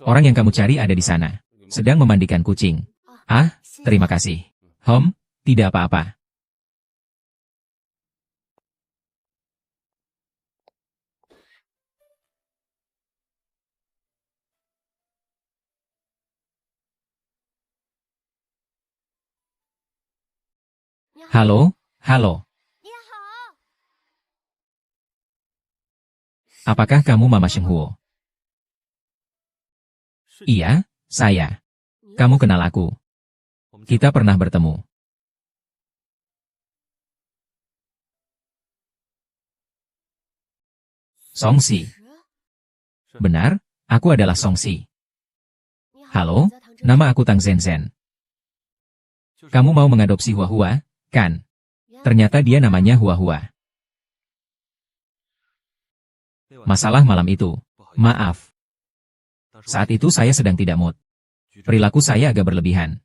Orang yang kamu cari ada di sana. Sedang memandikan kucing. Ah, terima kasih. Tidak apa-apa. Halo? Halo? Apakah kamu Mama Shenghuo? Iya, saya. Kamu kenal aku. Kita pernah bertemu. Songsi. Benar, aku adalah Songsi. Halo, nama aku Tang Zenzhen. Kamu mau mengadopsi Huahua, kan? Ternyata dia namanya Huahua. Masalah malam itu. Maaf. Saat itu saya sedang tidak mood. Perilaku saya agak berlebihan.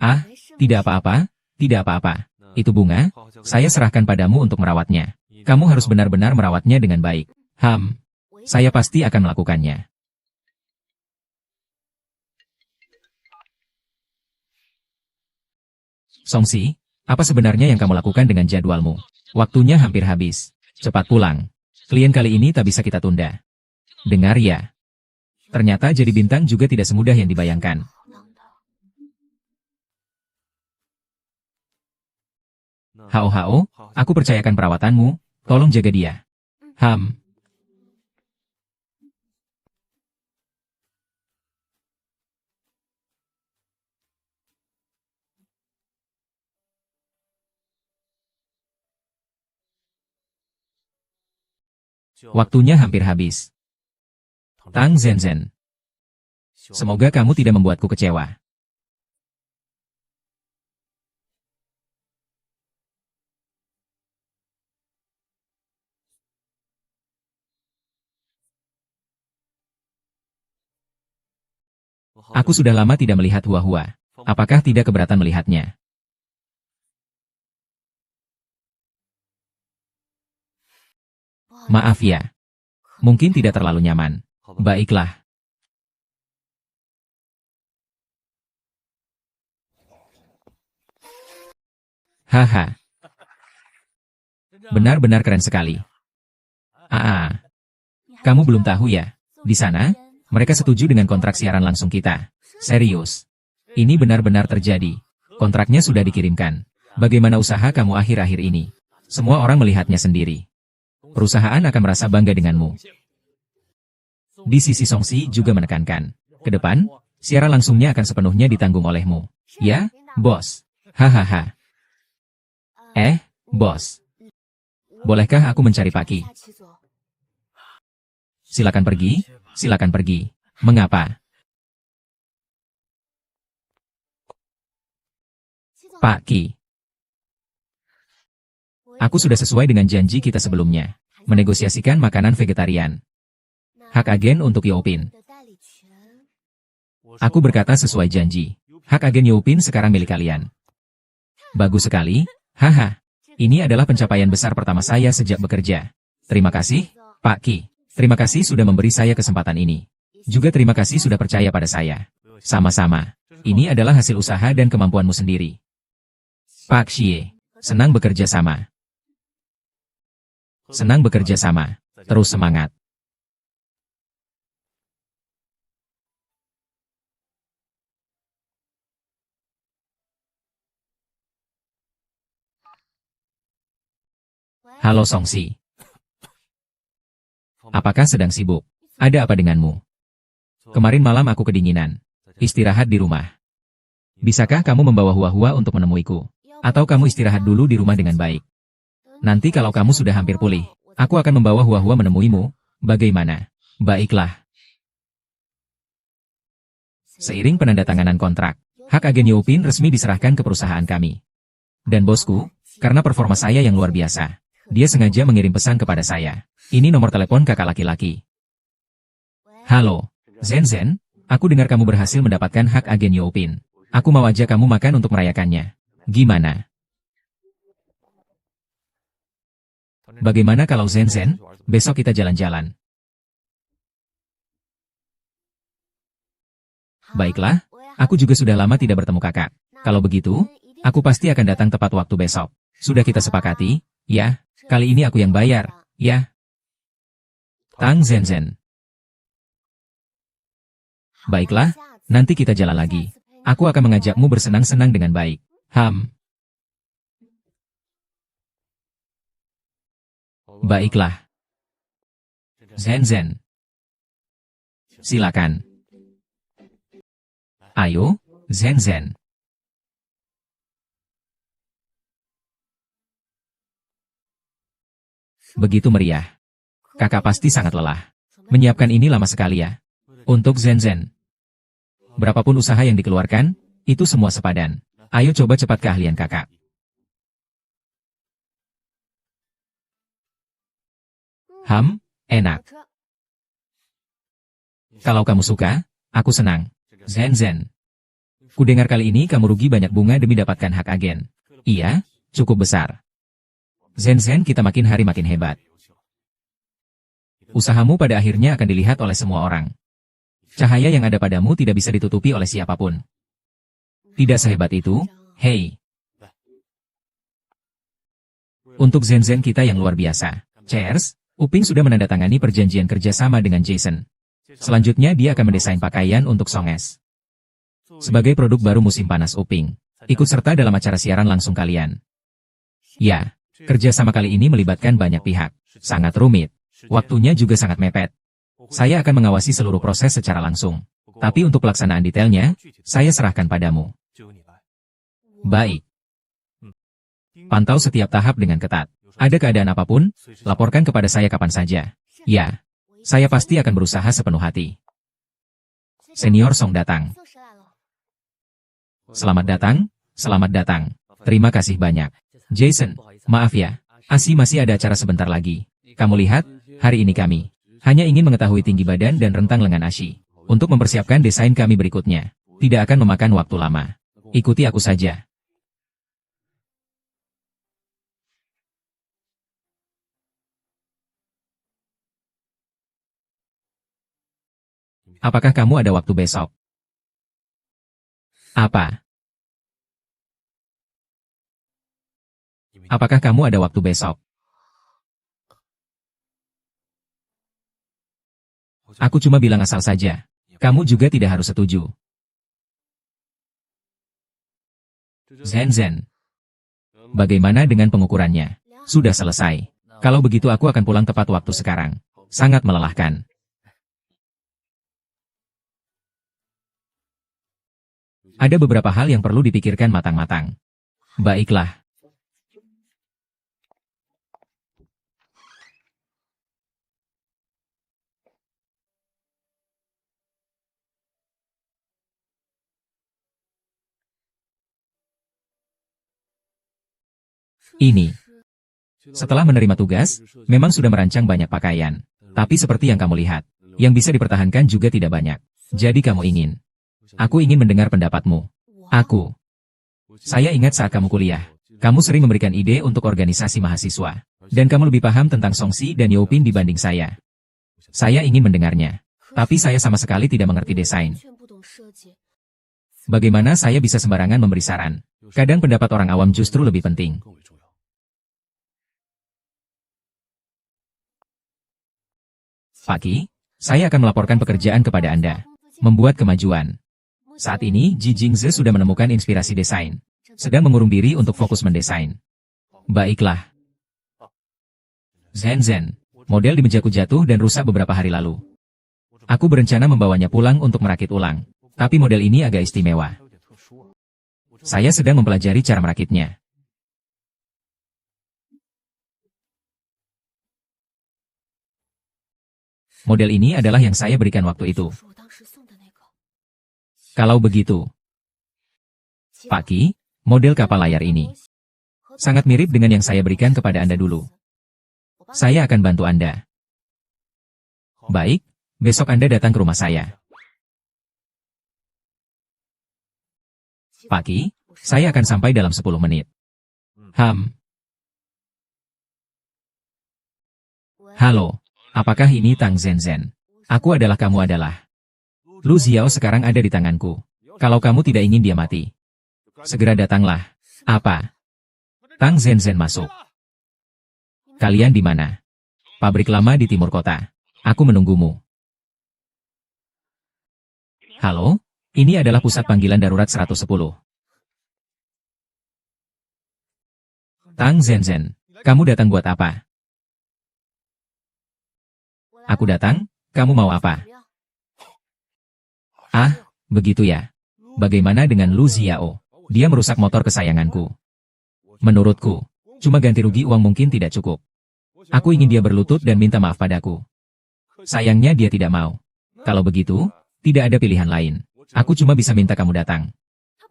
Ah, tidak apa-apa, tidak apa-apa. Itu bunga, saya serahkan padamu untuk merawatnya. Kamu harus benar-benar merawatnya dengan baik. Saya pasti akan melakukannya. Songsi, apa sebenarnya yang kamu lakukan dengan jadwalmu? Waktunya hampir habis. Cepat pulang. Klien kali ini tak bisa kita tunda. Dengar ya. Ternyata jadi bintang juga tidak semudah yang dibayangkan. Hao-hao, aku percayakan perawatanmu, tolong jaga dia. Waktunya hampir habis. Tang Zenzhen. Semoga kamu tidak membuatku kecewa. Aku sudah lama tidak melihat Huahua. Apakah tidak keberatan melihatnya? Maaf ya. Mungkin tidak terlalu nyaman. Baiklah. Haha. Benar-benar keren sekali. Kamu belum tahu ya? Di sana, mereka setuju dengan kontrak siaran langsung kita. Serius. Ini benar-benar terjadi. Kontraknya sudah dikirimkan. Bagaimana usaha kamu akhir-akhir ini? Semua orang melihatnya sendiri. Perusahaan akan merasa bangga denganmu. Di sisi Songsi juga menekankan. Ke depan, siaran langsungnya akan sepenuhnya ditanggung olehmu. Ya, bos. Hahaha. Bos. Bolehkah aku mencari Paki? Silakan pergi, silakan pergi. Mengapa? Pak Ki. Aku sudah sesuai dengan janji kita sebelumnya. Menegosiasikan makanan vegetarian. Hak agen untuk Youpin. Aku berkata sesuai janji. Hak agen Youpin sekarang milik kalian. Bagus sekali. Haha. Ini adalah pencapaian besar pertama saya sejak bekerja. Terima kasih, Pak Ki. Terima kasih sudah memberi saya kesempatan ini. Juga terima kasih sudah percaya pada saya. Sama-sama. Ini adalah hasil usaha dan kemampuanmu sendiri. Pak Xie. Senang bekerja sama. Senang bekerja sama. Terus semangat. Halo Songsi. Apakah sedang sibuk? Ada apa denganmu? Kemarin malam aku kedinginan. Istirahat di rumah. Bisakah kamu membawa Huahua untuk menemuiku? Atau kamu istirahat dulu di rumah dengan baik? Nanti kalau kamu sudah hampir pulih, aku akan membawa Huahua menemuimu. Bagaimana? Baiklah. Seiring penandatanganan kontrak, hak agen Youpin resmi diserahkan ke perusahaan kami. Dan bosku, karena performa saya yang luar biasa, dia sengaja mengirim pesan kepada saya. Ini nomor telepon kakak laki-laki. Halo, Zenzhen, aku dengar kamu berhasil mendapatkan hak agen Youpin. Aku mau ajak kamu makan untuk merayakannya. Gimana? Bagaimana kalau Zenzhen, besok kita jalan-jalan? Baiklah, aku juga sudah lama tidak bertemu kakak. Kalau begitu, aku pasti akan datang tepat waktu besok. Sudah kita sepakati, ya? Kali ini aku yang bayar, ya? Tang Zenzhen. Baiklah, nanti kita jalan lagi. Aku akan mengajakmu bersenang-senang dengan baik. Baiklah. Zenzhen. Silakan. Ayo, Zen Zen. Begitu meriah. Kakak pasti sangat lelah. Menyiapkan ini lama sekali ya. Untuk Zen Zen. Berapapun usaha yang dikeluarkan, itu semua sepadan. Ayo coba cepat keahlian kakak. Enak. Kalau kamu suka, aku senang. Zen Zen. Kudengar kali ini kamu rugi banyak bunga demi dapatkan hak agen. Iya, cukup besar. Zen Zen, kita makin hari makin hebat. Usahamu pada akhirnya akan dilihat oleh semua orang. Cahaya yang ada padamu tidak bisa ditutupi oleh siapapun. Tidak sehebat itu, hei. Untuk Zen Zen kita yang luar biasa. Cheers, Uping sudah menandatangani perjanjian kerjasama dengan Jason. Selanjutnya dia akan mendesain pakaian untuk Songes. Sebagai produk baru musim panas Uping, ikut serta dalam acara siaran langsung kalian. Ya, kerjasama kali ini melibatkan banyak pihak. Sangat rumit. Waktunya juga sangat mepet. Saya akan mengawasi seluruh proses secara langsung. Tapi untuk pelaksanaan detailnya, saya serahkan padamu. Baik. Pantau setiap tahap dengan ketat. Ada keadaan apapun, laporkan kepada saya kapan saja. Ya, saya pasti akan berusaha sepenuh hati. Senior Song datang. Selamat datang, selamat datang. Terima kasih banyak. Jason, maaf ya, Asi masih ada acara sebentar lagi. Kamu lihat, hari ini kami hanya ingin mengetahui tinggi badan dan rentang lengan Ashi. Untuk mempersiapkan desain kami berikutnya. Tidak akan memakan waktu lama. Ikuti aku saja. Apakah kamu ada waktu besok? Apa? Apakah kamu ada waktu besok? Aku cuma bilang asal saja. Kamu juga tidak harus setuju. Zen Zen. Bagaimana dengan pengukurannya? Sudah selesai. Kalau begitu aku akan pulang tepat waktu sekarang. Sangat melelahkan. Ada beberapa hal yang perlu dipikirkan matang-matang. Baiklah. Ini. Setelah menerima tugas, memang sudah merancang banyak pakaian. Tapi seperti yang kamu lihat, yang bisa dipertahankan juga tidak banyak. Jadi kamu ingin. Aku ingin mendengar pendapatmu. Saya ingat saat kamu kuliah, kamu sering memberikan ide untuk organisasi mahasiswa. Dan kamu lebih paham tentang Songsi dan Youpin dibanding saya. Saya ingin mendengarnya. Tapi saya sama sekali tidak mengerti desain. Bagaimana saya bisa sembarangan memberi saran? Kadang pendapat orang awam justru lebih penting. Paki, saya akan melaporkan pekerjaan kepada Anda. Membuat kemajuan. Saat ini, Ji Jingze sudah menemukan inspirasi desain. Sedang mengurung diri untuk fokus mendesain. Baiklah. Zen Zen. Model di mejaku jatuh dan rusak beberapa hari lalu. Aku berencana membawanya pulang untuk merakit ulang. Tapi model ini agak istimewa. Saya sedang mempelajari cara merakitnya. Model ini adalah yang saya berikan waktu itu. Kalau begitu, Paki, model kapal layar ini sangat mirip dengan yang saya berikan kepada Anda dulu. Saya akan bantu Anda. Baik, besok Anda datang ke rumah saya. Paki, saya akan sampai dalam 10 menit. Halo, apakah ini Tang Zen Zen? Aku adalah kamu adalah. Lu Xiao sekarang ada di tanganku. Kalau kamu tidak ingin dia mati, segera datanglah. Apa? Tang Zen Zen masuk. Kalian di mana? Pabrik lama di timur kota. Aku menunggumu. Halo, ini adalah pusat panggilan darurat 110. Tang Zen Zen, kamu datang buat apa? Aku datang, kamu mau apa? Ah, begitu ya. Bagaimana dengan Lu Xiao? Dia merusak motor kesayanganku. Menurutku, cuma ganti rugi uang mungkin tidak cukup. Aku ingin dia berlutut dan minta maaf padaku. Sayangnya dia tidak mau. Kalau begitu, tidak ada pilihan lain. Aku cuma bisa minta kamu datang.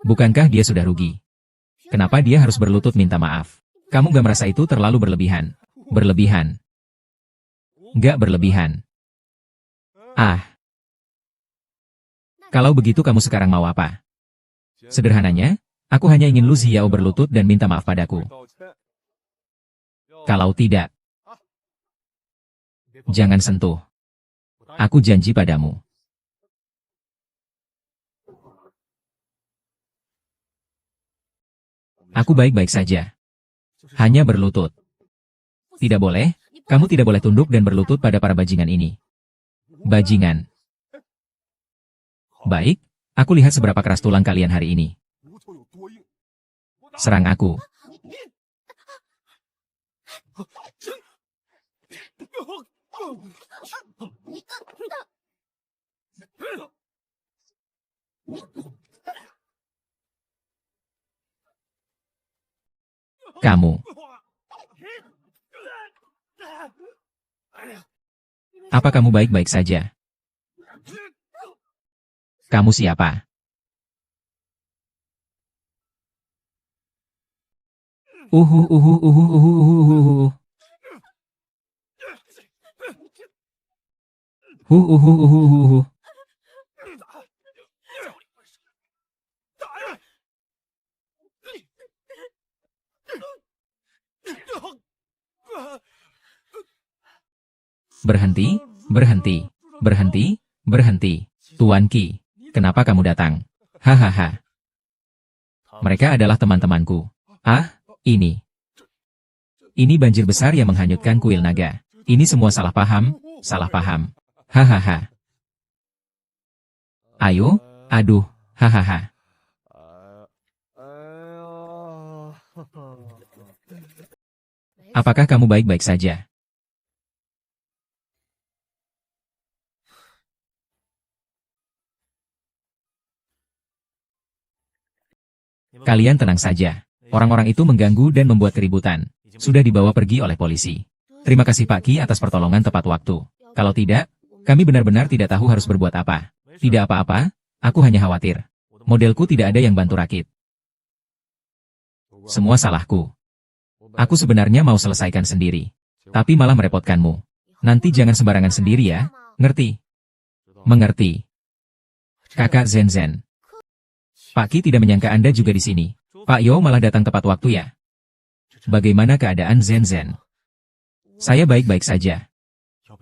Bukankah dia sudah rugi? Kenapa dia harus berlutut minta maaf? Kamu gak merasa itu terlalu berlebihan? Berlebihan. Gak berlebihan. Ah. Kalau begitu kamu sekarang mau apa? Sederhananya, aku hanya ingin Lu Xiao berlutut dan minta maaf padaku. Kalau tidak, jangan sentuh. Aku janji padamu. Aku baik-baik saja. Hanya berlutut. Tidak boleh, kamu tidak boleh tunduk dan berlutut pada para bajingan ini. Bajingan. Baik, aku lihat seberapa keras tulang kalian hari ini. Serang aku. Kamu. Apa kamu baik-baik saja? Kamu siapa? Uhu uhu uhu uhu uhu uhu. Uhu uhu uhu uhu. Berhenti, berhenti, berhenti, berhenti. Tuan Qi, kenapa kamu datang? Hahaha. Mereka adalah teman-temanku. Ah, ini. Ini banjir besar yang menghanyutkan kuil naga. Ini semua salah paham, salah paham. Hahaha. Ayo, aduh, hahaha. Apakah kamu baik-baik saja? Kalian tenang saja. Orang-orang itu mengganggu dan membuat keributan. Sudah dibawa pergi oleh polisi. Terima kasih Pak Qi atas pertolongan tepat waktu. Kalau tidak, kami benar-benar tidak tahu harus berbuat apa. Tidak apa-apa, aku hanya khawatir. Modelku tidak ada yang bantu rakit. Semua salahku. Aku sebenarnya mau selesaikan sendiri. Tapi malah merepotkanmu. Nanti jangan sembarangan sendiri ya, ngerti? Mengerti. Kakak Zen Zen. Pak Qi tidak menyangka Anda juga di sini. Pak Yo malah datang tepat waktu ya. Bagaimana keadaan Zen Zen? Saya baik-baik saja.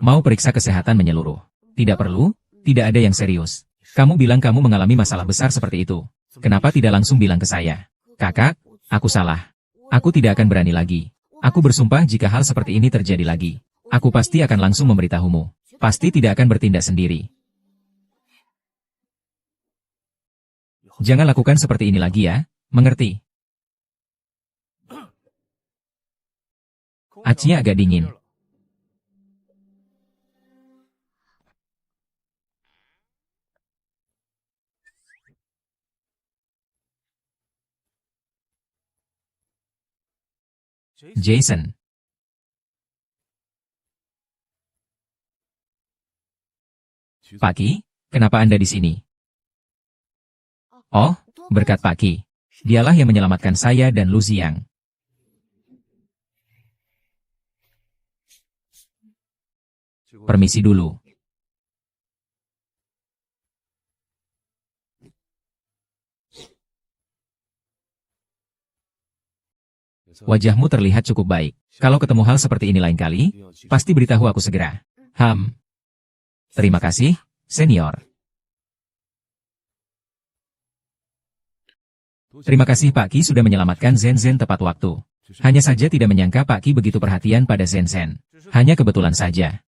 Mau periksa kesehatan menyeluruh. Tidak perlu, tidak ada yang serius. Kamu bilang kamu mengalami masalah besar seperti itu. Kenapa tidak langsung bilang ke saya? Kakak, aku salah. Aku tidak akan berani lagi. Aku bersumpah jika hal seperti ini terjadi lagi. Aku pasti akan langsung memberitahumu. Pasti tidak akan bertindak sendiri. Jangan lakukan seperti ini lagi ya, mengerti? Acinya agak dingin. Jason. Pak Qi, kenapa Anda di sini? Oh, berkat Pak Qi. Dialah yang menyelamatkan saya dan Lu Xiang. Permisi dulu. Wajahmu terlihat cukup baik. Kalau ketemu hal seperti ini lain kali, pasti beritahu aku segera. Terima kasih, senior. Terima kasih Pak Qi sudah menyelamatkan Zen Zen tepat waktu. Hanya saja tidak menyangka Pak Qi begitu perhatian pada Zen Zen. Hanya kebetulan saja.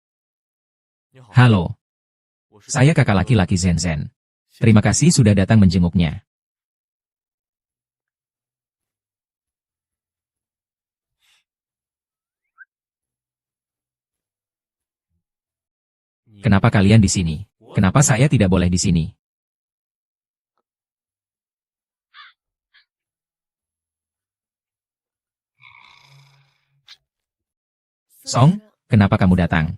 Halo. Saya kakak laki-laki Zen Zen. Terima kasih sudah datang menjenguknya. Kenapa kalian di sini? Kenapa saya tidak boleh di sini? Song, kenapa kamu datang?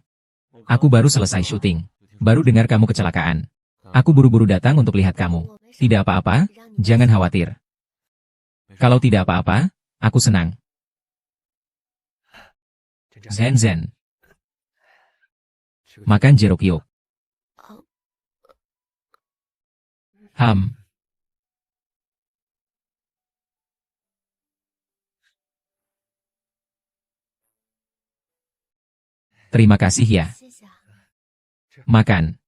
Aku baru selesai syuting. Baru dengar kamu kecelakaan. Aku buru-buru datang untuk lihat kamu. Tidak apa-apa, jangan khawatir. Kalau tidak apa-apa, aku senang. Zen Zen. Makan jeruk yuk. Ham. Terima kasih ya. Makan.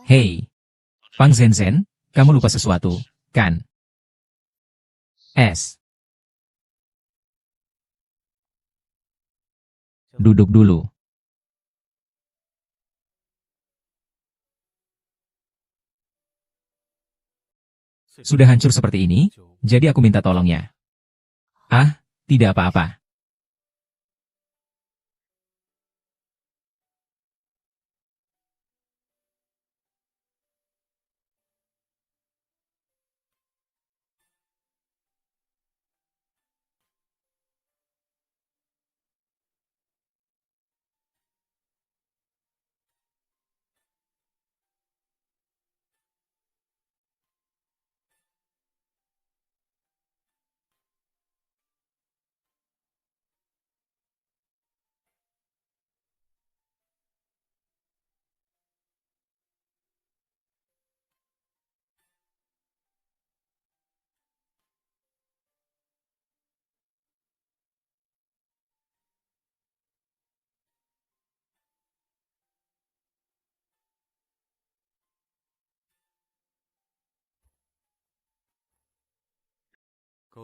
Hei, Pang Zen Zen, kamu lupa sesuatu, kan? Es. Duduk dulu. Sudah hancur seperti ini, jadi aku minta tolongnya. Ah, tidak apa-apa.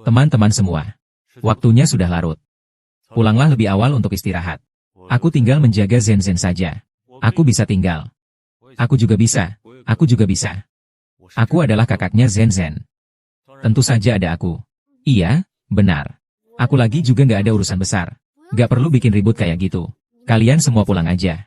Teman-teman semua, waktunya sudah larut. Pulanglah lebih awal untuk istirahat. Aku tinggal menjaga Zen Zen saja. Aku bisa tinggal. Aku juga bisa. Aku juga bisa. Aku adalah kakaknya Zen Zen. Tentu saja ada aku. Iya, benar. Aku lagi juga nggak ada urusan besar. Nggak perlu bikin ribut kayak gitu. Kalian semua pulang aja.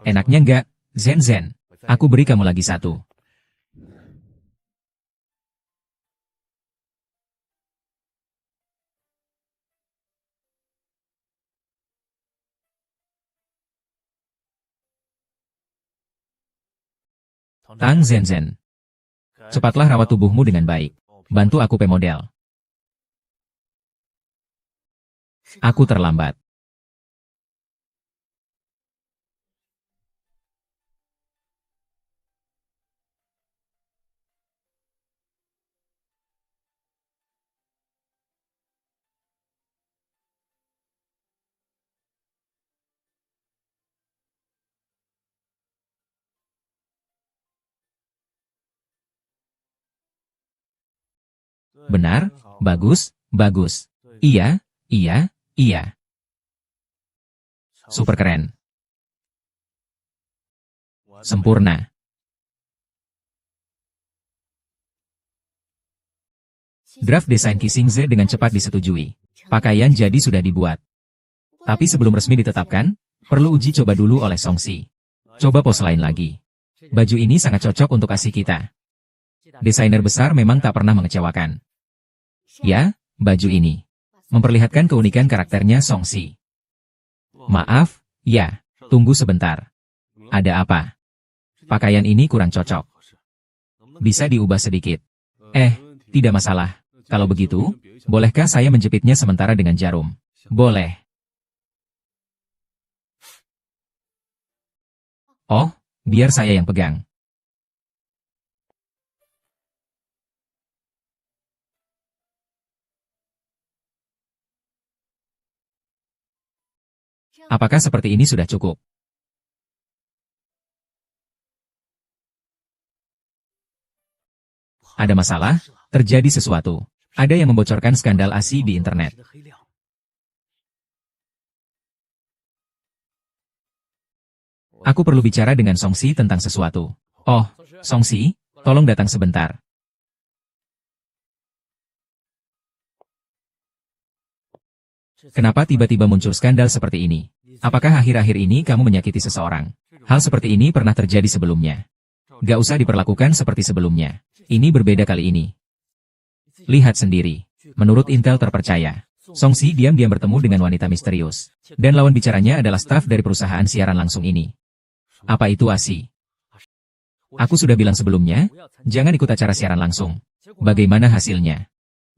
Enaknya nggak, Zen Zen? Aku beri kamu lagi satu. Tang Zen Zen. Cepatlah rawat tubuhmu dengan baik. Bantu aku pemodel. Aku terlambat. Benar, bagus, bagus. Iya, iya, iya. Super keren. Sempurna. Draft desain Kissing Z dengan cepat disetujui. Pakaian jadi sudah dibuat. Tapi sebelum resmi ditetapkan, perlu uji coba dulu oleh Songsi. Coba pose lain lagi. Baju ini sangat cocok untuk ASI kita. Desainer besar memang tak pernah mengecewakan. Ya, baju ini. Memperlihatkan keunikan karakternya Songsi. Maaf, ya, tunggu sebentar. Ada apa? Pakaian ini kurang cocok. Bisa diubah sedikit. Tidak masalah. Kalau begitu, bolehkah saya menjepitnya sementara dengan jarum? Boleh. Oh, biar saya yang pegang. Apakah seperti ini sudah cukup? Ada masalah? Terjadi sesuatu. Ada yang membocorkan skandal ASI di internet. Aku perlu bicara dengan Songsi tentang sesuatu. Oh, Songsi, tolong datang sebentar. Kenapa tiba-tiba muncul skandal seperti ini? Apakah akhir-akhir ini kamu menyakiti seseorang? Hal seperti ini pernah terjadi sebelumnya. Gak usah diperlakukan seperti sebelumnya. Ini berbeda kali ini. Lihat sendiri. Menurut intel terpercaya, Songsi diam-diam bertemu dengan wanita misterius. Dan lawan bicaranya adalah staf dari perusahaan siaran langsung ini. Apa itu ASI? Aku sudah bilang sebelumnya, jangan ikut acara siaran langsung. Bagaimana hasilnya?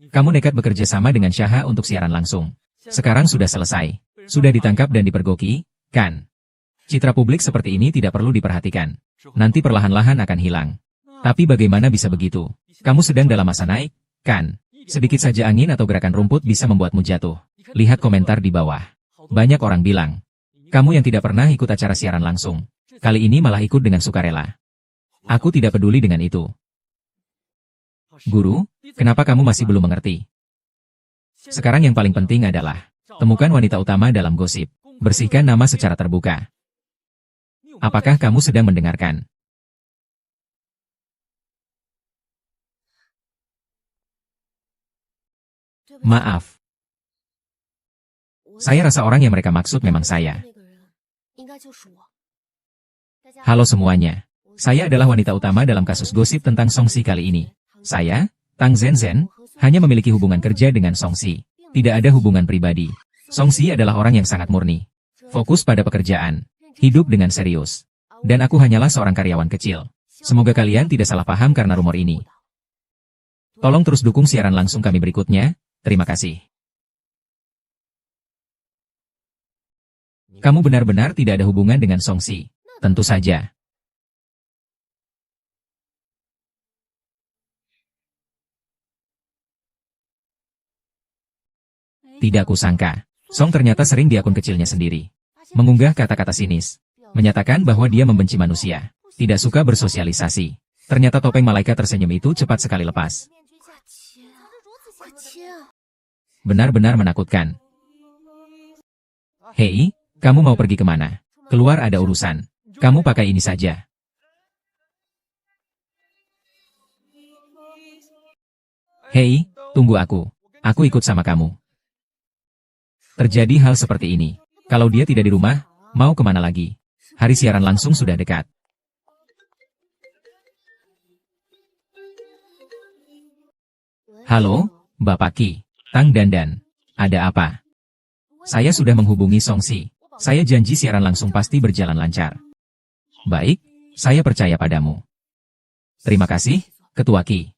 Kamu nekat bekerja sama dengan Syaha untuk siaran langsung. Sekarang sudah selesai. Sudah ditangkap dan dipergoki, kan? Citra publik seperti ini tidak perlu diperhatikan. Nanti perlahan-lahan akan hilang. Tapi bagaimana bisa begitu? Kamu sedang dalam masa naik, kan? Sedikit saja angin atau gerakan rumput bisa membuatmu jatuh. Lihat komentar di bawah. Banyak orang bilang, kamu yang tidak pernah ikut acara siaran langsung, kali ini malah ikut dengan sukarela. Aku tidak peduli dengan itu. Guru, kenapa kamu masih belum mengerti? Sekarang yang paling penting adalah, temukan wanita utama dalam gosip. Bersihkan nama secara terbuka. Apakah kamu sedang mendengarkan? Maaf. Saya rasa orang yang mereka maksud memang saya. Halo semuanya. Saya adalah wanita utama dalam kasus gosip tentang Songsi kali ini. Saya, Tang Zenzhen, hanya memiliki hubungan kerja dengan Songsi. Tidak ada hubungan pribadi. Songsi adalah orang yang sangat murni. Fokus pada pekerjaan. Hidup dengan serius. Dan aku hanyalah seorang karyawan kecil. Semoga kalian tidak salah paham karena rumor ini. Tolong terus dukung siaran langsung kami berikutnya. Terima kasih. Kamu benar-benar tidak ada hubungan dengan Songsi. Tentu saja. Tidak kusangka. Song ternyata sering di akun kecilnya sendiri mengunggah kata-kata sinis. Menyatakan bahwa dia membenci manusia. Tidak suka bersosialisasi. Ternyata topeng malaikat tersenyum itu cepat sekali lepas. Benar-benar menakutkan. Hei, kamu mau pergi kemana? Keluar ada urusan. Kamu pakai ini saja. Hei, tunggu aku. Aku ikut sama kamu. Terjadi hal seperti ini. Kalau dia tidak di rumah, mau kemana lagi? Hari siaran langsung sudah dekat. Halo, Bapak Ki, Tang Dandan. Ada apa? Saya sudah menghubungi Songsi. Saya janji siaran langsung pasti berjalan lancar. Baik, saya percaya padamu. Terima kasih, Ketua Ki.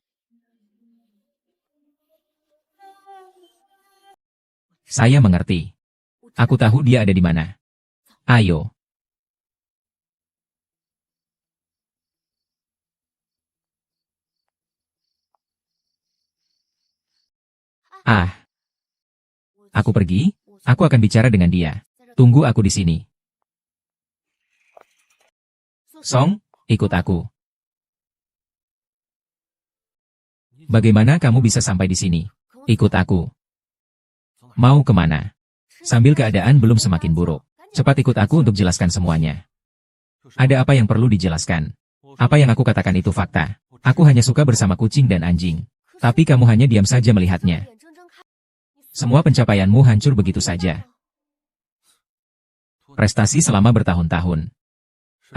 Saya mengerti. Aku tahu dia ada di mana. Ayo. Ah. Aku pergi, aku akan bicara dengan dia. Tunggu aku di sini. Song, ikut aku. Bagaimana kamu bisa sampai di sini? Ikut aku. Mau kemana? Sambil keadaan belum semakin buruk. Cepat ikut aku untuk jelaskan semuanya. Ada apa yang perlu dijelaskan? Apa yang aku katakan itu fakta. Aku hanya suka bersama kucing dan anjing. Tapi kamu hanya diam saja melihatnya. Semua pencapaianmu hancur begitu saja. Prestasi selama bertahun-tahun.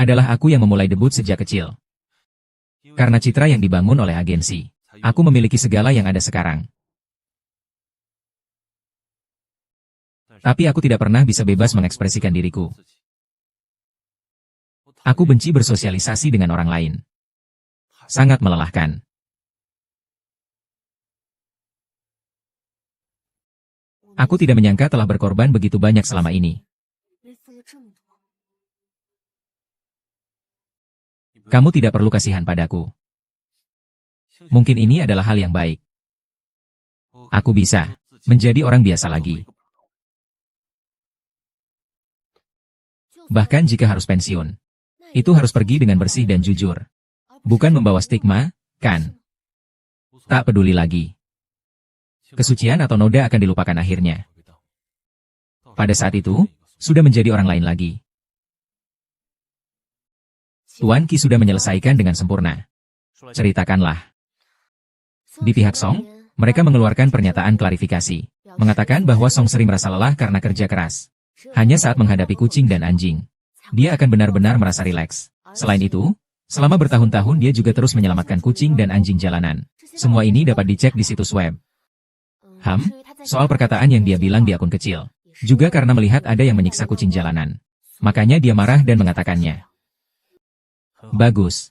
Adalah aku yang memulai debut sejak kecil. Karena citra yang dibangun oleh agensi, aku memiliki segala yang ada sekarang. Tapi aku tidak pernah bisa bebas mengekspresikan diriku. Aku benci bersosialisasi dengan orang lain. Sangat melelahkan. Aku tidak menyangka telah berkorban begitu banyak selama ini. Kamu tidak perlu kasihan padaku. Mungkin ini adalah hal yang baik. Aku bisa menjadi orang biasa lagi. Bahkan jika harus pensiun, itu harus pergi dengan bersih dan jujur. Bukan membawa stigma, kan? Tak peduli lagi. Kesucian atau noda akan dilupakan akhirnya. Pada saat itu, sudah menjadi orang lain lagi. Tuan Qi sudah menyelesaikan dengan sempurna. Ceritakanlah. Di pihak Song, mereka mengeluarkan pernyataan klarifikasi, mengatakan bahwa Song sering merasa lelah karena kerja keras. Hanya saat menghadapi kucing dan anjing, dia akan benar-benar merasa rileks. Selain itu, selama bertahun-tahun dia juga terus menyelamatkan kucing dan anjing jalanan. Semua ini dapat dicek di situs web. Soal perkataan yang dia bilang di akun kecil, juga karena melihat ada yang menyiksa kucing jalanan. Makanya dia marah dan mengatakannya. Bagus.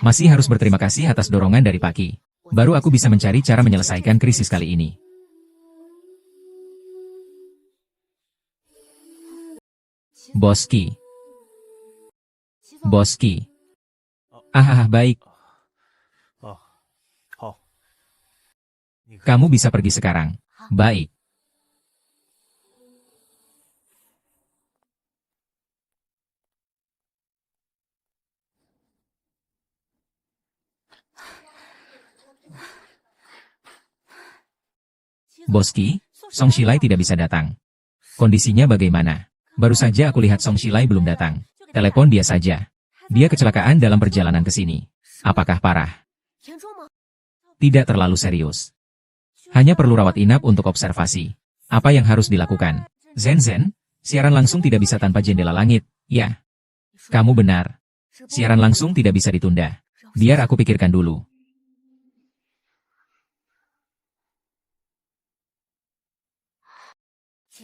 Masih harus berterima kasih atas dorongan dari Paki. Baru aku bisa mencari cara menyelesaikan krisis kali ini. Boski. Boski. Baik. Kamu bisa pergi sekarang. Baik. Boski, Song Shilai tidak bisa datang. Kondisinya bagaimana? Baru saja aku lihat Song Shilai belum datang. Telepon dia saja. Dia kecelakaan dalam perjalanan ke sini. Apakah parah? Tidak terlalu serius. Hanya perlu rawat inap untuk observasi. Apa yang harus dilakukan? Zen, siaran langsung tidak bisa tanpa jendela langit. Ya. Kamu benar. Siaran langsung tidak bisa ditunda. Biar aku pikirkan dulu.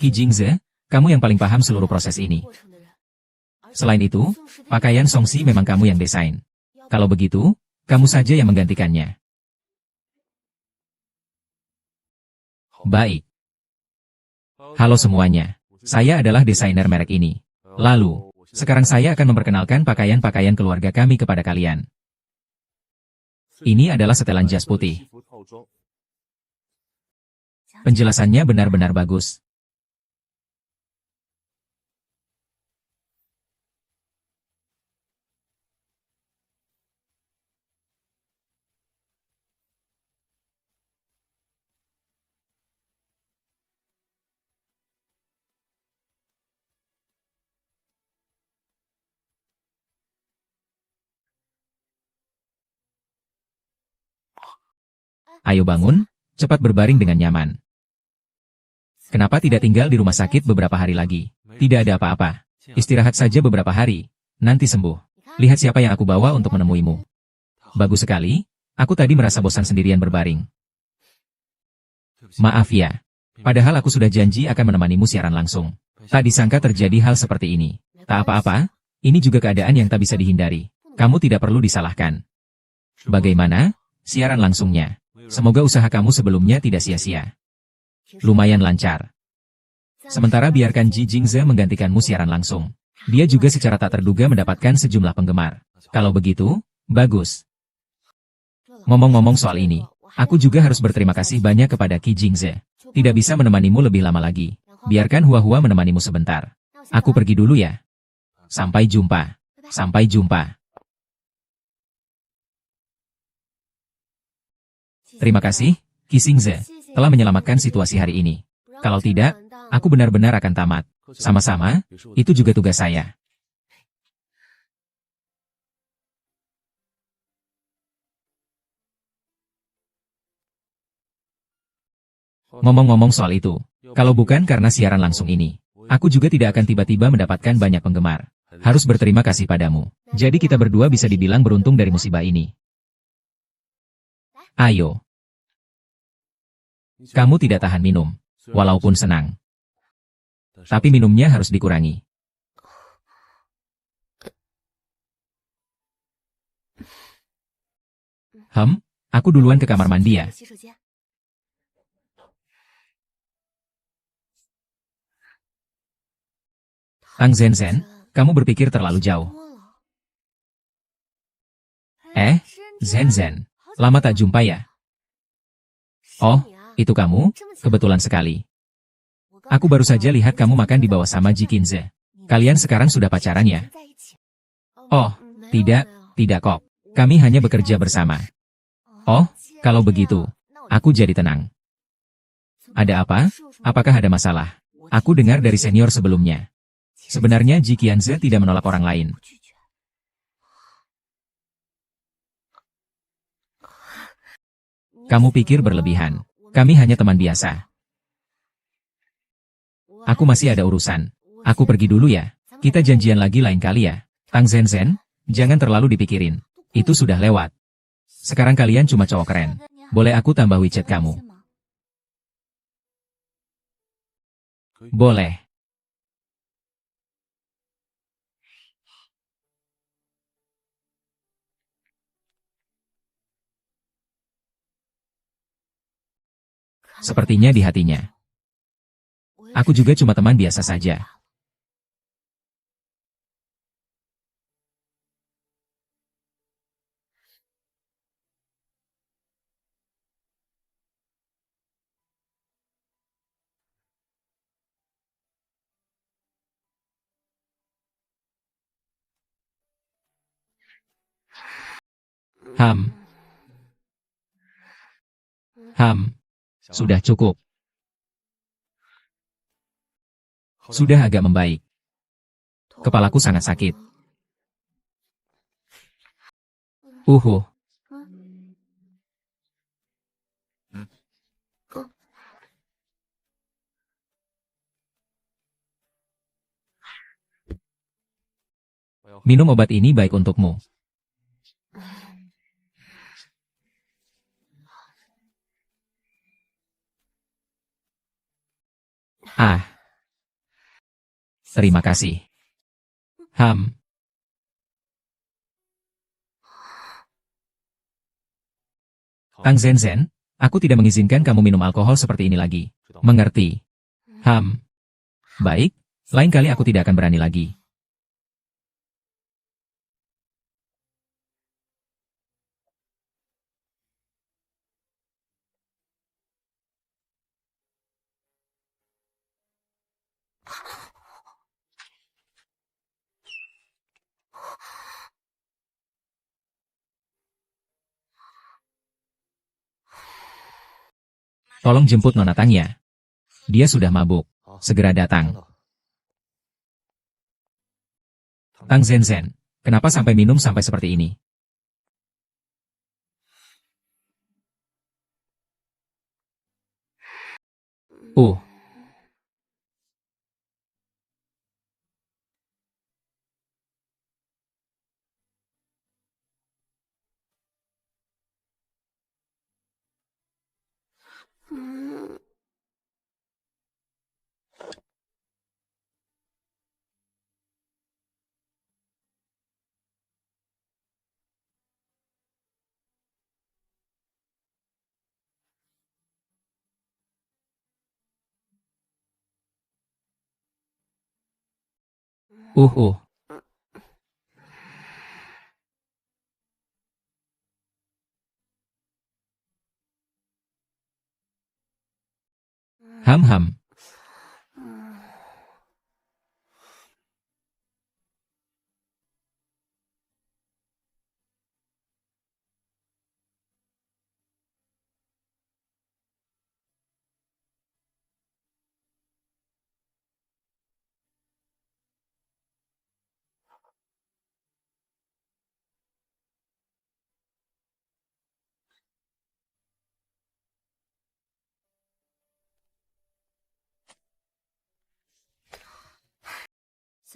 Qi Jingze, kamu yang paling paham seluruh proses ini. Selain itu, pakaian Songxi memang kamu yang desain. Kalau begitu, kamu saja yang menggantikannya. Baik. Halo semuanya. Saya adalah desainer merek ini. Lalu, sekarang saya akan memperkenalkan pakaian-pakaian keluarga kami kepada kalian. Ini adalah setelan jas putih. Penjelasannya benar-benar bagus. Ayo bangun, cepat berbaring dengan nyaman. Kenapa tidak tinggal di rumah sakit beberapa hari lagi? Tidak ada apa-apa. Istirahat saja beberapa hari, nanti sembuh. Lihat siapa yang aku bawa untuk menemuimu. Bagus sekali, aku tadi merasa bosan sendirian berbaring. Maaf ya. Padahal aku sudah janji akan menemanimu siaran langsung. Tak disangka terjadi hal seperti ini. Tak apa-apa, ini juga keadaan yang tak bisa dihindari. Kamu tidak perlu disalahkan. Bagaimana? Siaran langsungnya. Semoga usaha kamu sebelumnya tidak sia-sia. Lumayan lancar. Sementara biarkan Ji Jingze menggantikanmu siaran langsung. Dia juga secara tak terduga mendapatkan sejumlah penggemar. Kalau begitu, bagus. Ngomong-ngomong soal ini, aku juga harus berterima kasih banyak kepada Qi Jingze. Tidak bisa menemanimu lebih lama lagi. Biarkan Hua-Hua menemanimu sebentar. Aku pergi dulu ya. Sampai jumpa. Sampai jumpa. Terima kasih, Qi Jingze, telah menyelamatkan situasi hari ini. Kalau tidak, aku benar-benar akan tamat. Sama-sama, itu juga tugas saya. Ngomong-ngomong soal itu, kalau bukan karena siaran langsung ini, aku juga tidak akan tiba-tiba mendapatkan banyak penggemar. Harus berterima kasih padamu. Jadi kita berdua bisa dibilang beruntung dari musibah ini. Ayo. Kamu tidak tahan minum, walaupun senang. Tapi minumnya harus dikurangi. Aku duluan ke kamar mandi ya. Tang Zen, kamu berpikir terlalu jauh. Zen Zen. Lama tak jumpa ya? Oh, itu kamu? Kebetulan sekali. Aku baru saja lihat kamu makan di bawah sama Ji Qinze. Kalian sekarang sudah pacaran ya? Oh, tidak, tidak kok. Kami hanya bekerja bersama. Oh, kalau begitu, aku jadi tenang. Ada apa? Apakah ada masalah? Aku dengar dari senior sebelumnya. Sebenarnya Ji Qianze tidak menolak orang lain. Kamu pikir berlebihan. Kami hanya teman biasa. Aku masih ada urusan. Aku pergi dulu ya. Kita janjian lagi lain kali ya. Tang Zhen, jangan terlalu dipikirin. Itu sudah lewat. Sekarang kalian cuma cowok keren. Boleh aku tambah WeChat kamu? Boleh. Sepertinya di hatinya. Aku juga cuma teman biasa saja. Ham, sudah cukup. Sudah agak membaik. Kepalaku sangat sakit. Uhuh. Minum obat ini baik untukmu. Ah, terima kasih. Ham, Tang Zhen, aku tidak mengizinkan kamu minum alkohol seperti ini lagi. Mengerti? Ham, baik, lain kali aku tidak akan berani lagi. Tolong jemput Nona Tang ya. Dia sudah mabuk. Segera datang. Tang Zhen, kenapa sampai minum sampai seperti ini? Uh, uh, uh. Ham.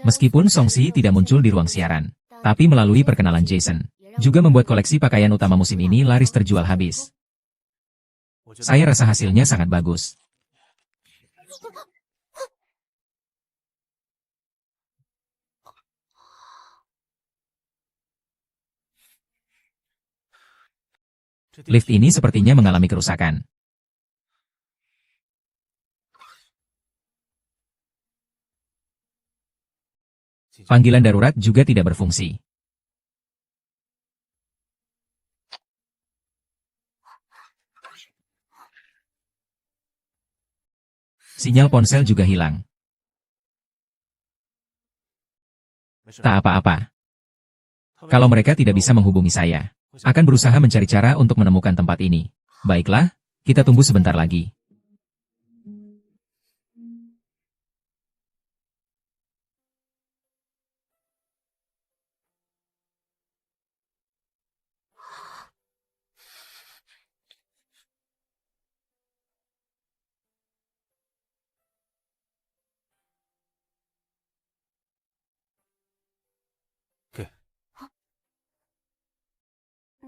Meskipun Songxi tidak muncul di ruang siaran, tapi melalui perkenalan Jason, juga membuat koleksi pakaian utama musim ini laris terjual habis. Saya rasa hasilnya sangat bagus. Lift ini sepertinya mengalami kerusakan. Panggilan darurat juga tidak berfungsi. Sinyal ponsel juga hilang. Tak apa-apa. Kalau mereka tidak bisa menghubungi saya, akan berusaha mencari cara untuk menemukan tempat ini. Baiklah, kita tunggu sebentar lagi.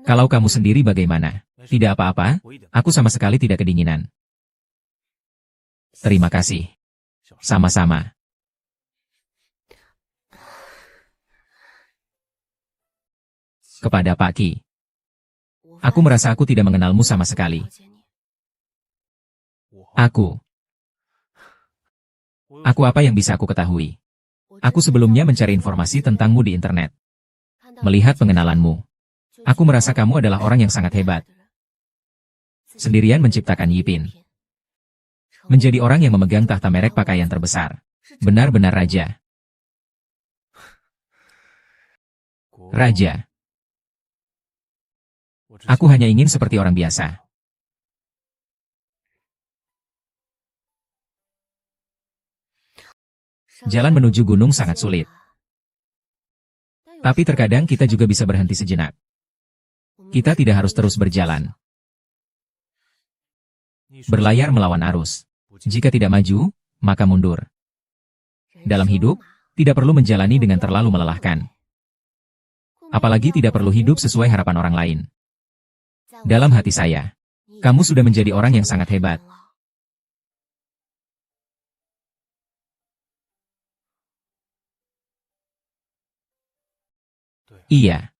Kalau kamu sendiri bagaimana? Tidak apa-apa, aku sama sekali tidak kedinginan. Terima kasih. Sama-sama. Kepada Pak Ki. Aku merasa aku tidak mengenalmu sama sekali. Aku apa yang bisa aku ketahui? Aku sebelumnya mencari informasi tentangmu di internet. Melihat pengenalanmu, aku merasa kamu adalah orang yang sangat hebat. Sendirian menciptakan Yipin. Menjadi orang yang memegang tahta merek pakaian terbesar. Benar-benar raja. Raja. Aku hanya ingin seperti orang biasa. Jalan menuju gunung sangat sulit. Tapi terkadang kita juga bisa berhenti sejenak. Kita tidak harus terus berjalan. Berlayar melawan arus. Jika tidak maju, maka mundur. Dalam hidup, tidak perlu menjalani dengan terlalu melelahkan. Apalagi tidak perlu hidup sesuai harapan orang lain. Dalam hati saya, kamu sudah menjadi orang yang sangat hebat. Iya.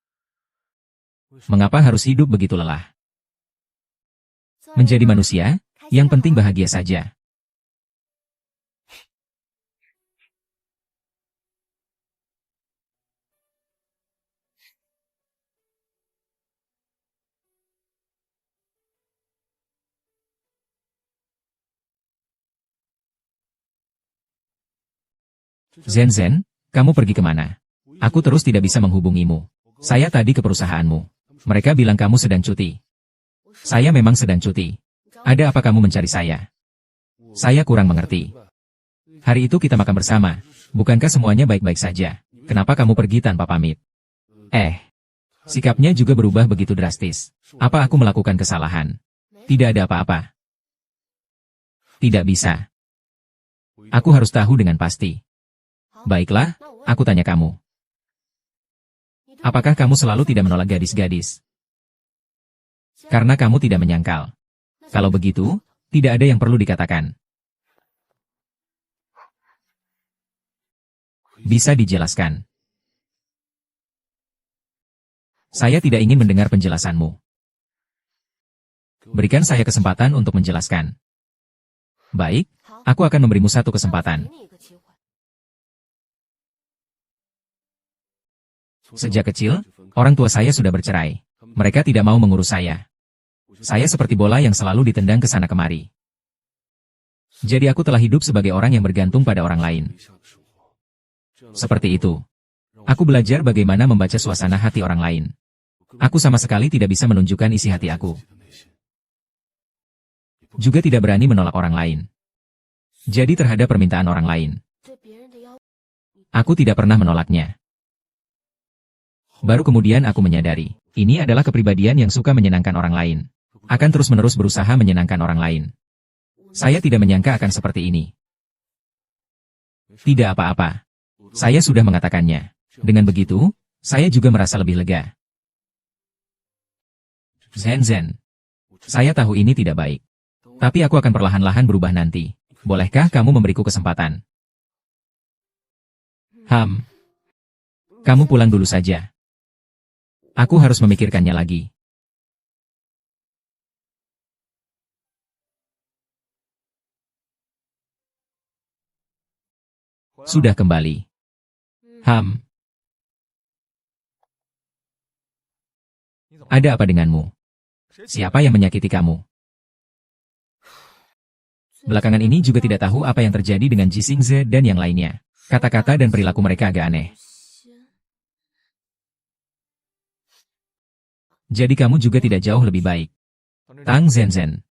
Mengapa harus hidup begitu lelah? Menjadi manusia, yang penting bahagia saja. Zen, kamu pergi kemana? Aku terus tidak bisa menghubungimu. Saya tadi ke perusahaanmu. Mereka bilang kamu sedang cuti. Saya memang sedang cuti. Ada apa kamu mencari saya? Saya kurang mengerti. Hari itu kita makan bersama. Bukankah semuanya baik-baik saja? Kenapa kamu pergi tanpa pamit? Sikapnya juga berubah begitu drastis. Apa aku melakukan kesalahan? Tidak ada apa-apa. Tidak bisa. Aku harus tahu dengan pasti. Baiklah, aku tanya kamu. Apakah kamu selalu tidak menolak gadis-gadis? Karena kamu tidak menyangkal. Kalau begitu, tidak ada yang perlu dikatakan. Bisa dijelaskan. Saya tidak ingin mendengar penjelasanmu. Berikan saya kesempatan untuk menjelaskan. Baik, aku akan memberimu satu kesempatan. Sejak kecil, orang tua saya sudah bercerai. Mereka tidak mau mengurus saya. Saya seperti bola yang selalu ditendang ke sana kemari. Jadi aku telah hidup sebagai orang yang bergantung pada orang lain. Seperti itu. Aku belajar bagaimana membaca suasana hati orang lain. Aku sama sekali tidak bisa menunjukkan isi hati aku. Juga tidak berani menolak orang lain. Jadi terhadap permintaan orang lain, aku tidak pernah menolaknya. Baru kemudian aku menyadari, ini adalah kepribadian yang suka menyenangkan orang lain. Akan terus-menerus berusaha menyenangkan orang lain. Saya tidak menyangka akan seperti ini. Tidak apa-apa. Saya sudah mengatakannya. Dengan begitu, saya juga merasa lebih lega. Zen. Saya tahu ini tidak baik. Tapi aku akan perlahan-lahan berubah nanti. Bolehkah kamu memberiku kesempatan? Kamu pulang dulu saja. Aku harus memikirkannya lagi. Sudah kembali. Ada apa denganmu? Siapa yang menyakiti kamu? Belakangan ini juga tidak tahu apa yang terjadi dengan Ji Xingze dan yang lainnya. Kata-kata dan perilaku mereka agak aneh. Jadi kamu juga tidak jauh lebih baik. Tang Zenzhen.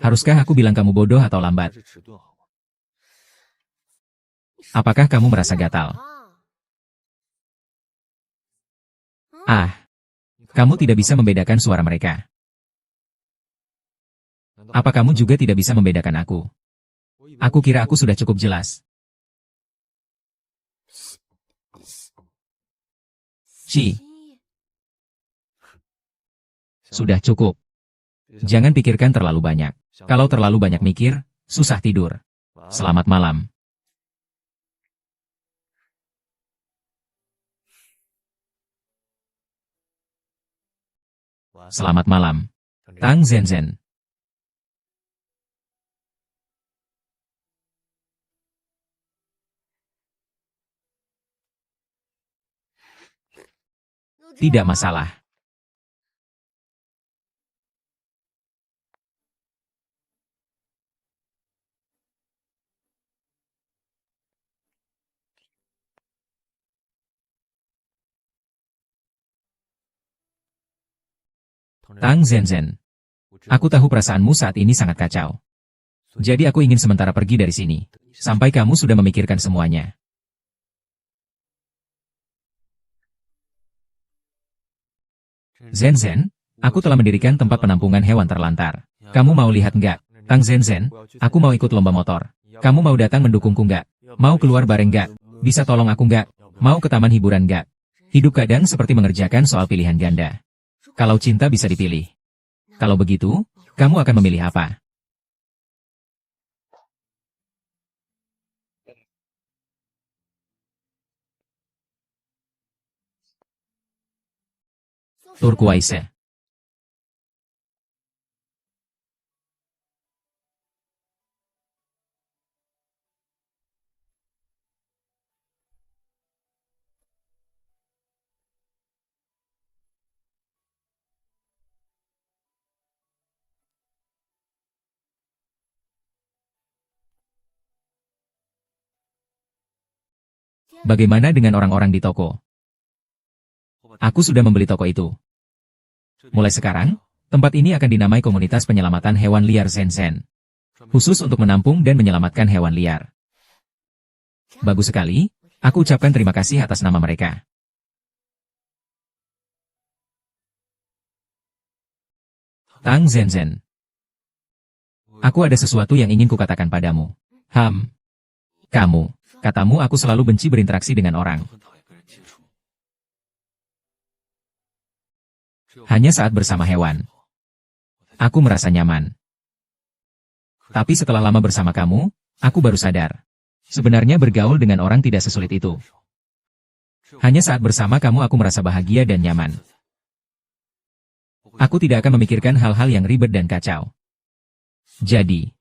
Haruskah aku bilang kamu bodoh atau lambat? Apakah kamu merasa gatal? Ah, kamu tidak bisa membedakan suara mereka. Apa kamu juga tidak bisa membedakan aku? Aku kira aku sudah cukup jelas. Ci, sudah cukup. Jangan pikirkan terlalu banyak. Kalau terlalu banyak mikir, susah tidur. Selamat malam. Selamat malam. Tang Zenzhen. Tidak masalah. Tang Zenzhen. Aku tahu perasaanmu saat ini sangat kacau. Jadi aku ingin sementara pergi dari sini. Sampai kamu sudah memikirkan semuanya. Zenzhen, aku telah mendirikan tempat penampungan hewan terlantar. Kamu mau lihat nggak? Tang Zenzhen, aku mau ikut lomba motor. Kamu mau datang mendukungku nggak? Mau keluar bareng nggak? Bisa tolong aku nggak? Mau ke taman hiburan nggak? Hidup kadang seperti mengerjakan soal pilihan ganda. Kalau cinta bisa dipilih. Kalau begitu, kamu akan memilih apa? Turquoise. Bagaimana dengan orang-orang di toko? Aku sudah membeli toko itu. Mulai sekarang, tempat ini akan dinamai Komunitas Penyelamatan Hewan Liar Zenzhen. Khusus untuk menampung dan menyelamatkan hewan liar. Bagus sekali, aku ucapkan terima kasih atas nama mereka. Tang Zenzhen. Aku ada sesuatu yang ingin kukatakan padamu. Kamu. Katamu aku selalu benci berinteraksi dengan orang. Hanya saat bersama hewan. Aku merasa nyaman. Tapi setelah lama bersama kamu, aku baru sadar. Sebenarnya bergaul dengan orang tidak sesulit itu. Hanya saat bersama kamu aku merasa bahagia dan nyaman. Aku tidak akan memikirkan hal-hal yang ribet dan kacau. Jadi,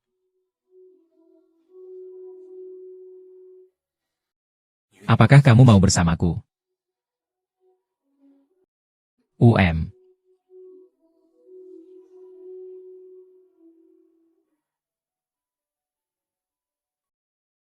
apakah kamu mau bersamaku?